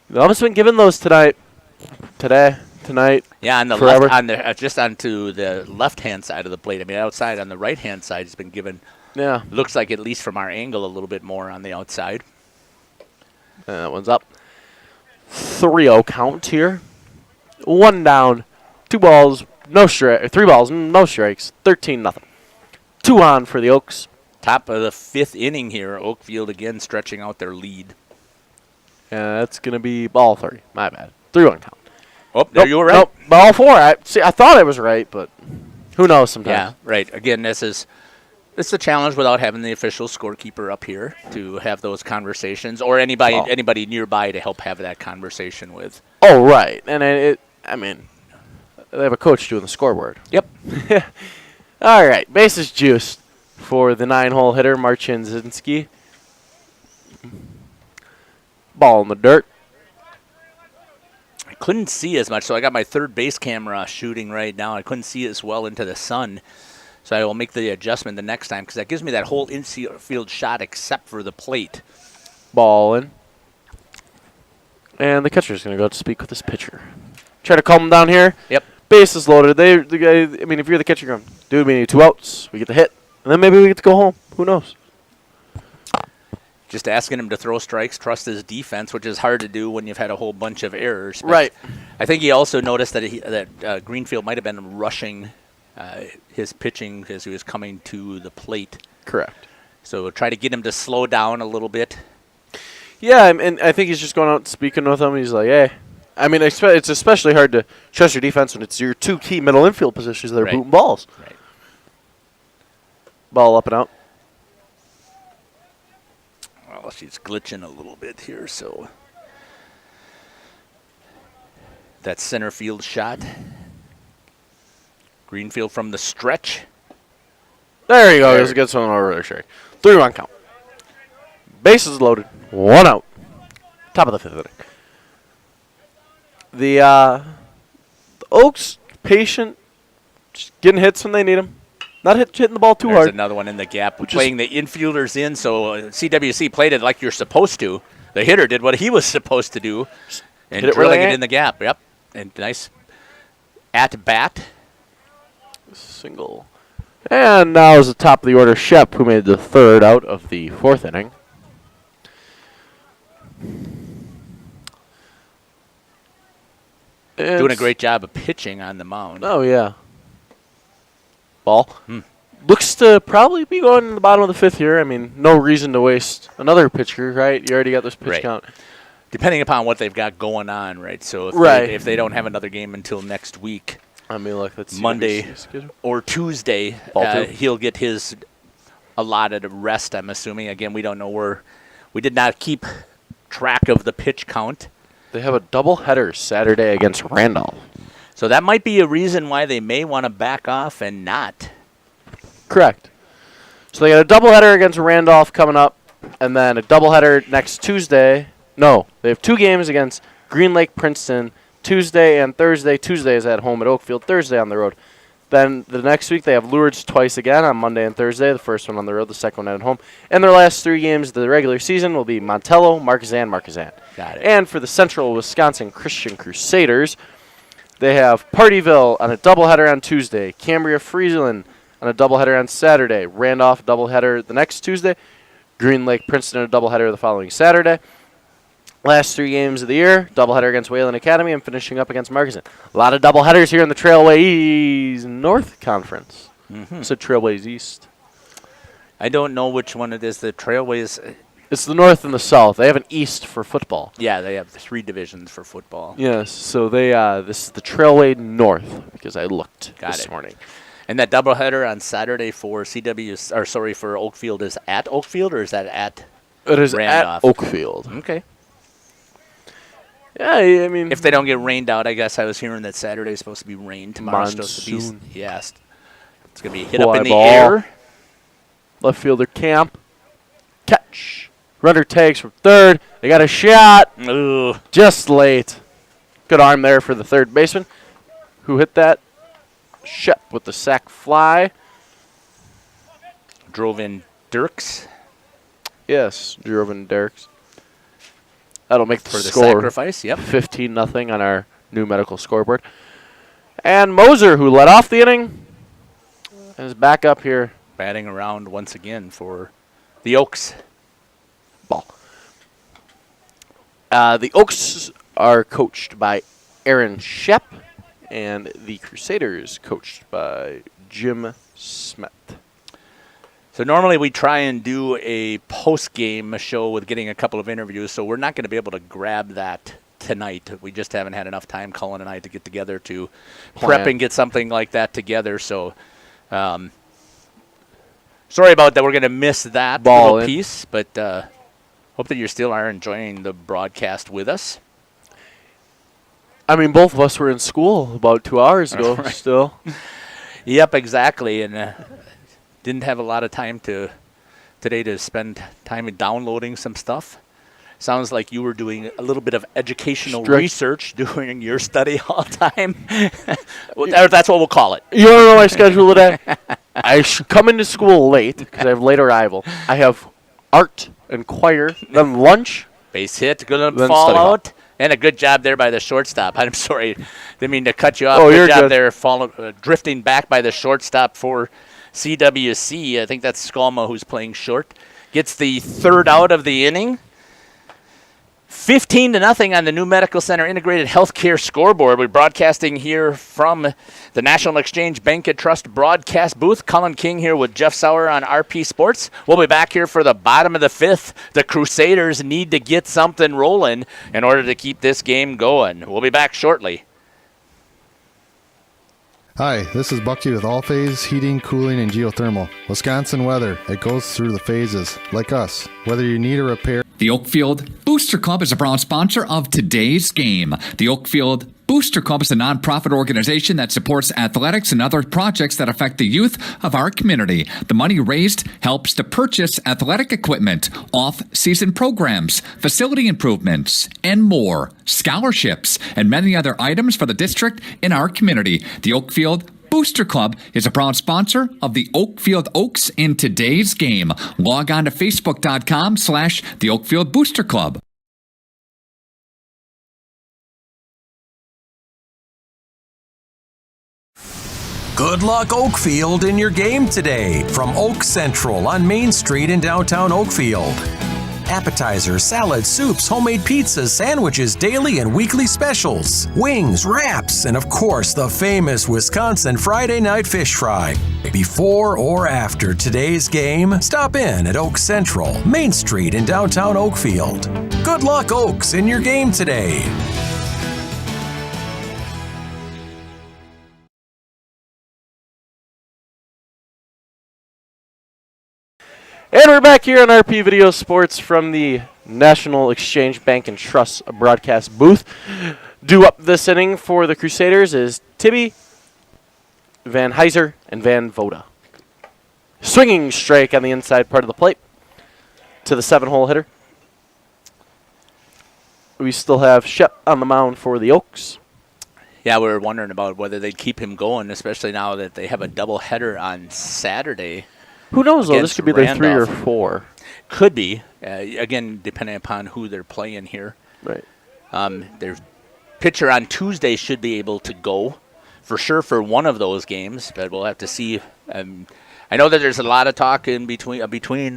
You've almost been given those tonight. Tonight. Yeah, on the forever. left, just onto the left-hand side of the plate. I mean, outside on the right-hand side has been given. Yeah. Looks like, at least from our angle, a little bit more on the outside. And that one's up. 3-0 count here. 1 down. 2 balls, no strike. 3 balls, no strikes. 13-0. 2 on for the Oaks. Top of the 5th inning here. Oakfield again stretching out their lead. Yeah, that's going to be ball 3. My bad. 3-1 count. Oh, there you were right. Nope, ball 4. I thought I was right, but who knows sometimes. Yeah, right. Again, it's a challenge without having the official scorekeeper up here to have those conversations, or anybody nearby to help have that conversation with. Oh, right. And they have a coach doing the scoreboard. Yep. All right. Bases juiced for the 9-hole hitter, Marcin Zinski. Ball in the dirt. I couldn't see as much, so I got my third base camera shooting right now. I couldn't see as well into the sun, so I will make the adjustment the next time because that gives me that whole infield shot except for the plate. Ball in. And the catcher's going to go to speak with his pitcher. Try to calm him down here. Yep. Base is loaded. The guy. If you're the catcher, going, dude, we need 2 outs. We get the hit, and then maybe we get to go home. Who knows? Just asking him to throw strikes, trust his defense, which is hard to do when you've had a whole bunch of errors. But right. I think he also noticed that Greenfield might have been rushing his pitching as he was coming to the plate. Correct. So try to get him to slow down a little bit. Yeah, and I think he's just going out and speaking with him. He's like, hey. It's especially hard to trust your defense when it's your 2 key middle infield positions that are booting balls. Right. Ball up and out. Well, she's glitching a little bit here, so that center field shot. Greenfield from the stretch. There you go. There's a good one over there, Sherry. 3-1 count. Bases loaded. 1 out. Top of the 5th inning. The Oaks, patient, just getting hits when they need them. Not hitting the ball too There's hard. another one in the gap, playing the infielders in, so CWC played it like you're supposed to. The hitter did what he was supposed to do, and drilling it in the gap. Yep, and nice at-bat. Single. And now is the top of the order, Shep, who made the 3rd out of the 4th inning. Doing a great job of pitching on the mound. Oh, yeah. Ball. Looks to probably be going in the bottom of the 5th here. I mean, no reason to waste another pitcher, right? You already got this pitch count. Depending upon what they've got going on, right? So if they don't have another game until next week, I mean, look, let's see Monday or Tuesday, he'll get his allotted rest, I'm assuming. Again, we don't know we did not keep track of the pitch count. They have a doubleheader Saturday against Randolph. So that might be a reason why they may want to back off and not. Correct. So they got a doubleheader against Randolph coming up, and then a doubleheader next Tuesday. No, they have 2 games against Green Lake Princeton, Tuesday and Thursday. Tuesday is at home at Oakfield, Thursday on the road. Then the next week they have Lourdes twice again on Monday and Thursday, the first one on the road, the second one at home. And their last 3 games of the regular season will be Montello, Marquezan. Got it. And for the Central Wisconsin Christian Crusaders, they have Partyville on a doubleheader on Tuesday, Cambria Friesland on a doubleheader on Saturday, Randolph doubleheader the next Tuesday, Green Lake Princeton a doubleheader the following Saturday. Last 3 games of the year, doubleheader against Wayland Academy and finishing up against Marquezan. A lot of doubleheaders here in the Trailways North Conference. So Trailways East. I don't know which one it is. The Trailways. It's the North and the South. They have an East for football. Yeah, they have 3 divisions for football. Yes, so they this is the Trailway North because I looked this morning. And that doubleheader on Saturday for for Oakfield is at Oakfield, or is that at It is Randolph? at Oakfield. Okay. Yeah, I mean, if they don't get rained out, I guess I was hearing that Saturday is supposed to be rain. Tomorrow's supposed to be, it's going to be hit up in the air. Left fielder Camp. Catch. Runner tags from third. They got a shot. Ugh. Just late. Good arm there for the third baseman. Who hit that? Shep with the sac fly. Drove in Dirks. Yes, drove in Dirks. That'll make the for the score sacrifice. Yep. 15-0 on our new medical scoreboard. And Moser, who led off the inning, is back up here. Batting around once again for the Oaks. Ball. The Oaks are coached by Aaron Shep, and the Crusaders coached by Jim Smith. So normally we try and do a post-game show with getting a couple of interviews, so we're not going to be able to grab that tonight. We just haven't had enough time, Cullen and I, to get together to prep and get something like that together. So sorry about that. We're going to miss that little piece, but hope that you still are enjoying the broadcast with us. I mean, both of us were in school about 2 hours ago still. Yep, exactly, and didn't have a lot of time today to spend time downloading some stuff. Sounds like you were doing a little bit of educational research during your study all time. That's what we'll call it. You want to know my schedule today? I come into school late because I have late arrival. I have art and choir, then lunch. Base hit, going to fall out. And a good job there by the shortstop. I'm sorry, didn't mean to cut you off. Good job there, drifting back by the shortstop for CWC. I think that's Skalma who's playing short. Gets the third out of the inning. 15-0 on the New Medical Center Integrated Healthcare scoreboard. We're broadcasting here from the National Exchange Bank and Trust broadcast booth. Cullen King here with Jeff Sauer on RP Sports. We'll be back here for the bottom of the 5th. The Crusaders need to get something rolling in order to keep this game going. We'll be back shortly. Hi, this is Bucky with All Phase Heating, Cooling, and Geothermal. Wisconsin weather, it goes through the phases, like us. Whether you need a repair... The Oakfield Booster Club is a proud sponsor of today's game. The Oakfield Booster Club is a nonprofit organization that supports athletics and other projects that affect the youth of our community. The money raised helps to purchase athletic equipment, off-season programs, facility improvements, and more, scholarships, and many other items for the district in our community. The Oakfield Booster Club is a proud sponsor of the Oakfield Oaks in today's game. Log on to Facebook.com/the Oakfield Booster Club. Good luck, Oakfield, in your game today from Oak Central on Main Street in downtown Oakfield. Appetizers, salads, soups, homemade pizzas, sandwiches, daily and weekly specials, wings, wraps, and of course the famous Wisconsin Friday night fish fry. Before or after today's game, stop in at Oak Central, Main Street in downtown Oakfield. Good luck, Oaks, in your game today. And we're back here on RP Video Sports from the National Exchange Bank and Trust broadcast booth. Due up this inning for the Crusaders is Tibby, Van Heiser, and Van Voda. Swinging strike on the inside part of the plate to the 7-hole hitter. We still have Shep on the mound for the Oaks. Yeah, we were wondering about whether they'd keep him going, especially now that they have a doubleheader on Saturday. Who knows, though? This could be their 3 or 4. Could be. Again, depending upon who they're playing here. Right. Their pitcher on Tuesday should be able to go for sure for one of those games, but we'll have to see. I know that there's a lot of talk in between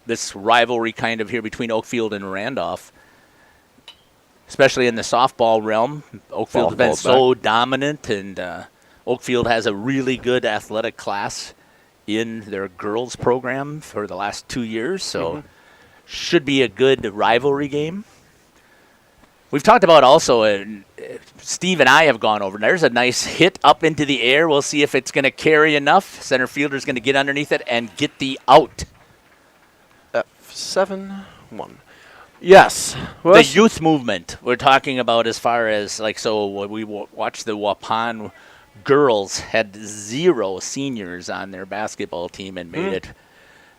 this rivalry kind of here between Oakfield and Randolph, especially in the softball realm. Oakfield has been so dominant, and Oakfield has a really good athletic class in their girls program for the last 2 years, so should be a good rivalry game. We've talked about also, Steve and I have gone over, there's a nice hit up into the air. We'll see if it's going to carry enough. Center fielder's going to get underneath it and get the out. 7-1. Yes. The youth movement we're talking about as far as, when we watched the Waupun girls had 0 seniors on their basketball team and made it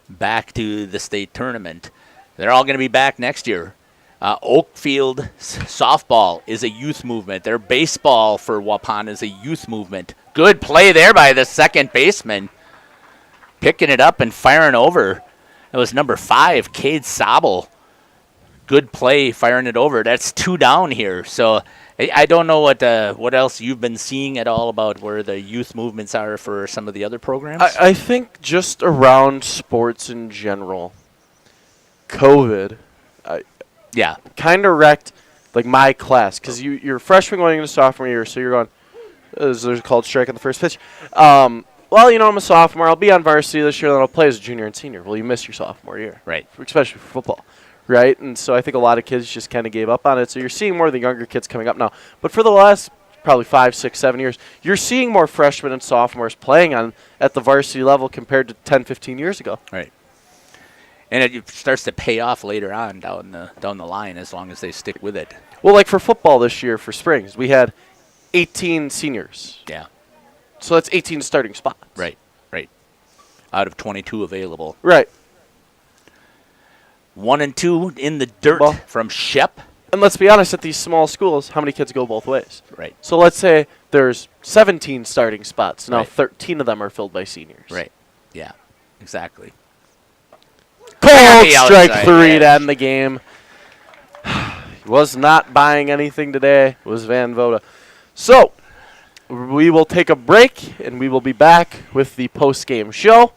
back to the state tournament. They're all going to be back next year. Oakfield softball is a youth movement. Their baseball for Waupun is a youth movement. Good play there by the second baseman. Picking it up and firing over. It was number 5, Cade Sobel. Good play firing it over. That's 2 down here. So I don't know what else you've been seeing at all about where the youth movements are for some of the other programs. I think just around sports in general, COVID, kind of wrecked my class because you're a freshman going into sophomore year, so you're going. There's a called strike on the first pitch. I'm a sophomore. I'll be on varsity this year, then I'll play as a junior and senior. Well, you miss your sophomore year, right? Especially for football. Right, and so I think a lot of kids just kind of gave up on it. So you're seeing more of the younger kids coming up now. But for the last probably 5, 6, 7 years, you're seeing more freshmen and sophomores playing at the varsity level compared to 10, 15 years ago. Right. And it starts to pay off later on down the line as long as they stick with it. Well, like for football this year for Springs, we had 18 seniors. Yeah. So that's 18 starting spots. Right. Out of 22 available. Right. 1 and 2 in the dirt from Shep. And let's be honest, at these small schools, how many kids go both ways? Right. So let's say there's 17 starting spots. Now 13 of them are filled by seniors. Right. Yeah, exactly. Cold strike 3 to end the game. He was not buying anything today. It was Van Voda. So we will take a break, and we will be back with the post-game show.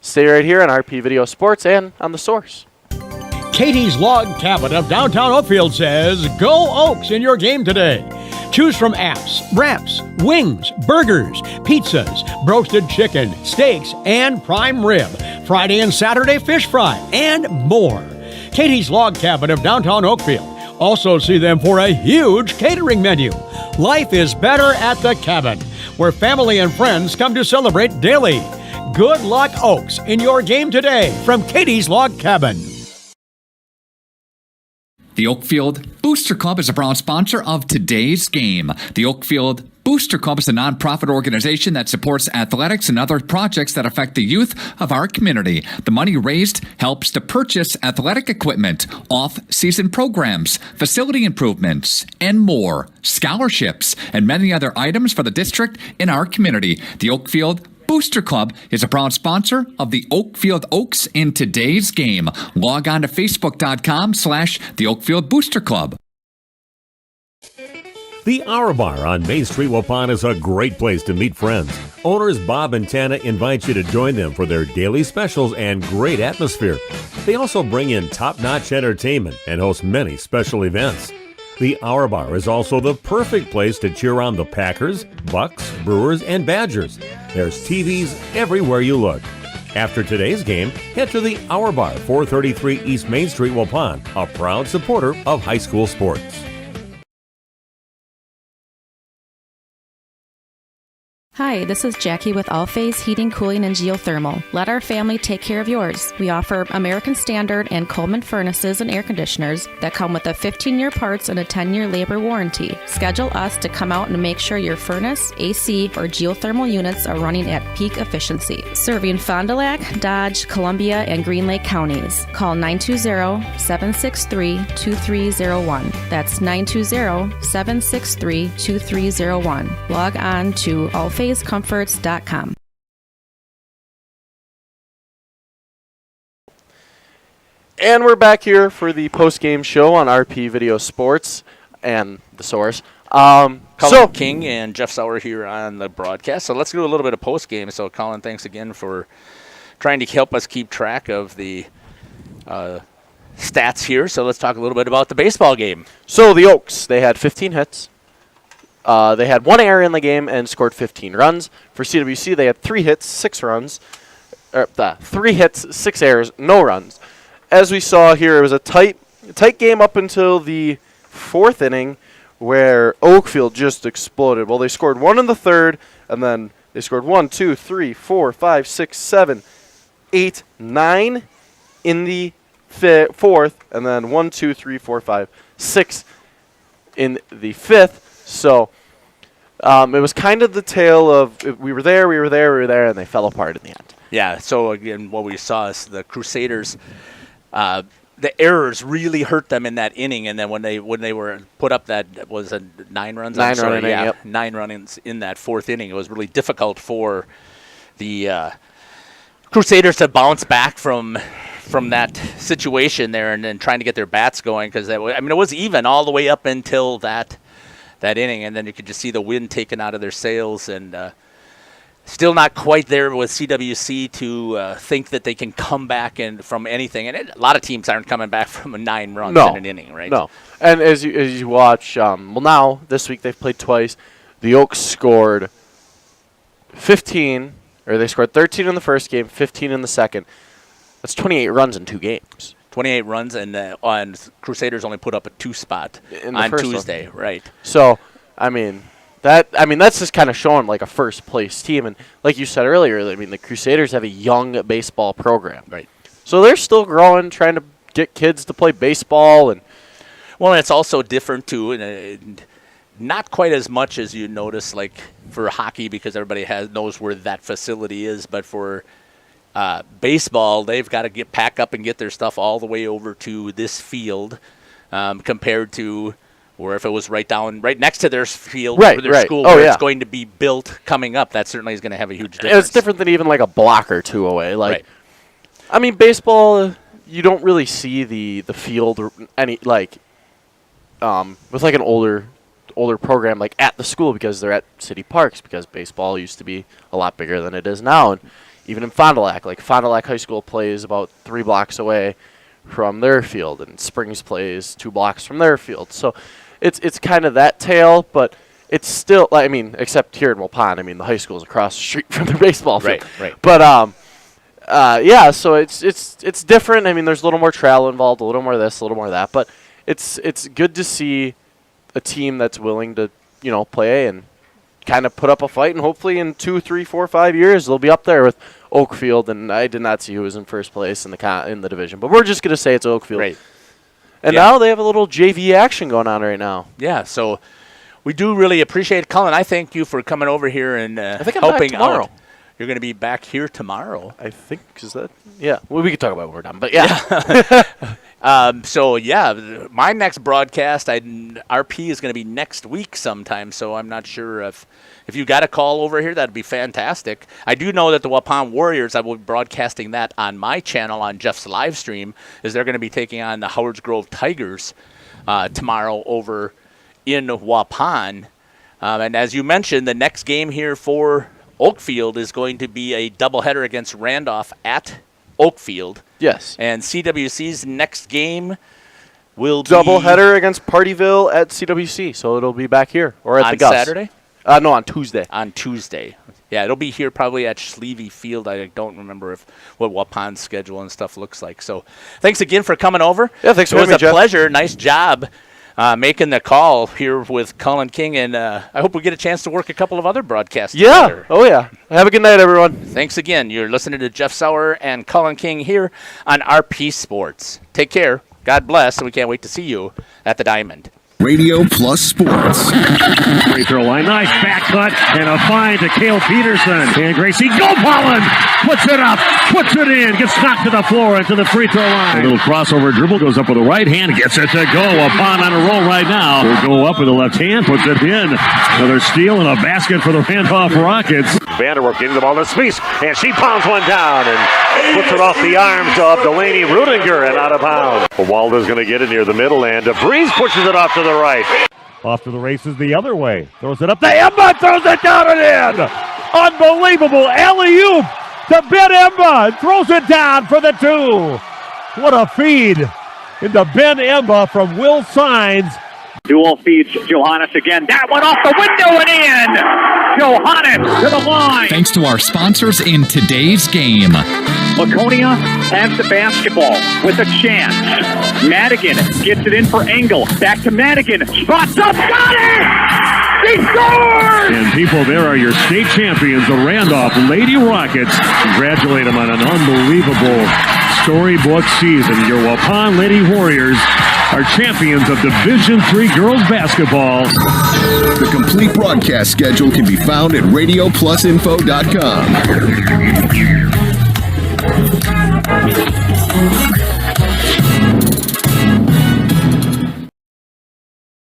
Stay right here on RP Video Sports and on The Source. Katie's Log Cabin of downtown Oakfield says, go Oaks in your game today. Choose from apps, wraps, wings, burgers, pizzas, roasted chicken, steaks, and prime rib, Friday and Saturday fish fry, and more. Katie's Log Cabin of downtown Oakfield. Also see them for a huge catering menu. Life is better at the cabin, where family and friends come to celebrate daily. Good luck, Oaks, in your game today from Katie's Log Cabin. The Oakfield Booster Club is a proud sponsor of today's game. The Oakfield Booster Club is a nonprofit organization that supports athletics and other projects that affect the youth of our community. The money raised helps to purchase athletic equipment, off-season programs, facility improvements, and more, scholarships, and many other items for the district in our community. The Oakfield Booster Club is a proud sponsor of the Oakfield Oaks in today's game. Log on to Facebook.com/the Oakfield Booster Club. The Hour Bar on Main Street, Waupun is a great place to meet friends. Owners Bob and Tana invite you to join them for their daily specials and great atmosphere. They also bring in top-notch entertainment and host many special events. The Hour Bar is also the perfect place to cheer on the Packers, Bucks, Brewers, and Badgers. There's TVs everywhere you look. After today's game, head to the Hour Bar, 433 East Main Street, Waupun, a proud supporter of high school sports. Hi, this is Jackie with All Phase Heating, Cooling, and Geothermal. Let our family take care of yours. We offer American Standard and Coleman furnaces and air conditioners that come with a 15-year parts and a 10-year labor warranty. Schedule us to come out and make sure your furnace, AC, or geothermal units are running at peak efficiency. Serving Fond du Lac, Dodge, Columbia, and Green Lake counties. Call 920-763-2301. That's 920-763-2301. Log on to allphasecomforts.com. And we're back here for the post-game show on RP Video Sports and The Source. Colin King and Jeff Sauer here on the broadcast. So let's do a little bit of post-game. So, Colin, thanks again for trying to help us keep track of the stats here. So let's talk a little bit about the baseball game. So the Oaks, they had 15 hits. They had one error in the game and scored 15 runs. For CWC, they had 3 hits, 6 runs. 3 hits, 6 errors, no runs. As we saw here, it was a tight game up until the 4th inning where Oakfield just exploded. Well, they scored 1 in the 3rd, and then they scored 1, 2, 3, 4, 5, 6, 7, 8, 9 in the 4th, and then 1, 2, 3, 4, 5, 6 in the 5th. So it was kind of the tale of we were there, and they fell apart in the end. Yeah, so again, what we saw is the Crusaders, the errors really hurt them in that inning, and then when they were put up that was a 9 runs. 9 run inning, yep. 9 runs in that 4th inning. It was really difficult for the Crusaders to bounce back from that situation there, and then trying to get their bats going, because it was even all the way up until that inning, and then you could just see the wind taken out of their sails, and still not quite there with CWC to think that they can come back from anything. And a lot of teams aren't coming back from 9 runs in an inning, right? No. And as you watch, now this week they've played twice. The Oaks scored 15, or they scored 13 in the first game, 15 in the second. That's 28 runs in 2 games. 28 runs, and on Crusaders only put up a 2 spot on Tuesday, right? So, that's just kind of showing like a first place team, and like you said earlier, the Crusaders have a young baseball program, right? So they're still growing, trying to get kids to play baseball, and it's also different too, and not quite as much as you notice like for hockey, because everybody knows where that facility is, but for baseball, they've got to pack up and get their stuff all the way over to this field, compared to where if it was right next to their field, or their school, where it's going to be built coming up. That certainly is going to have a huge difference. It's different than even like a block or 2 away. Baseball, you don't really see the field or any with like an older program like at the school, because they're at city parks, because baseball used to be a lot bigger than it is now. And even in Fond du Lac, Fond du Lac High School plays about 3 blocks away from their field, and Springs plays 2 blocks from their field. So it's kind of that tale, but it's still, except here in Waupun, the high school is across the street from the baseball field. Right. But so it's different. There's a little more travel involved, a little more of this, a little more of that, but it's good to see a team that's willing to play and kind of put up a fight, and hopefully in 2, 3, 4, 5 years they'll be up there with Oakfield. And I did not see who was in first place in the division, but we're just going to say it's Oakfield. Right. And now they have a little JV action going on right now. Yeah, so we do really appreciate it. Cullen, I thank you for coming over here and I think I'm helping back tomorrow. out. You're going to be back here tomorrow. I think, is that? Yeah, well, we can talk about it when we're done, but yeah. So, yeah, my next broadcast, RP is going to be next week sometime, so I'm not sure if you got a call over here, that'd be fantastic. I do know that the Waupun Warriors, I will be broadcasting that on my channel on Jeff's live stream, is they're going to be taking on the Howards Grove Tigers tomorrow over in Waupun. And as you mentioned, the next game here for Oakfield is going to be a doubleheader against Randolph at Oakfield. Yes. And CWC's next game will be doubleheader against Partyville at CWC, so it'll be back here or at the Gus. On Saturday? No, on Tuesday. On Tuesday. Yeah, it'll be here probably at Schlieve Field. I don't remember what Waupun's schedule and stuff looks like. So thanks again for coming over. Yeah, thanks for having me, Jeff. It was a pleasure. Nice job making the call here with Cullen King, and I hope we get a chance to work a couple of other broadcasts together. Oh, yeah. Have a good night, everyone. Thanks again. You're listening to Jeff Sauer and Cullen King here on RP Sports. Take care. God bless, and we can't wait to see you at the Diamond. Radio Plus Sports. Free throw line, nice back cut, and a find to Cale Peterson. And Gracie Gopalin puts it up, puts it in, gets knocked to the floor into the free throw line. A little crossover dribble, goes up with the right hand, gets it to go. Waupun on a roll right now. Will go up with the left hand, puts it in. Another steal and a basket for the Randolph Rockets. Vanderwerf getting the ball to Spies, and she pounds one down and puts it off the arms of Delaney Rudinger and out of bounds. Walder's going to get it near the middle, and DeVries pushes it off to the right. Off to the races the other way. Throws it up to Emba, throws it down and in. Unbelievable alley-oop to Ben Emba, and throws it down for the two. What a feed into Ben Emba from Will Sines. Dual feeds Johannes again. That one off the window and in. Johannes to the line. Thanks to our sponsors in today's game. Laconia has the basketball with a chance. Madigan gets it in for Engel. Back to Madigan. Spots up. Got it! He scores! And people, there are your state champions, the Randolph Lady Rockets. Congratulate them on an unbelievable storybook season. Your Waupun Lady Warriors are champions of Division III girls basketball. The complete broadcast schedule can be found at radioplusinfo.com.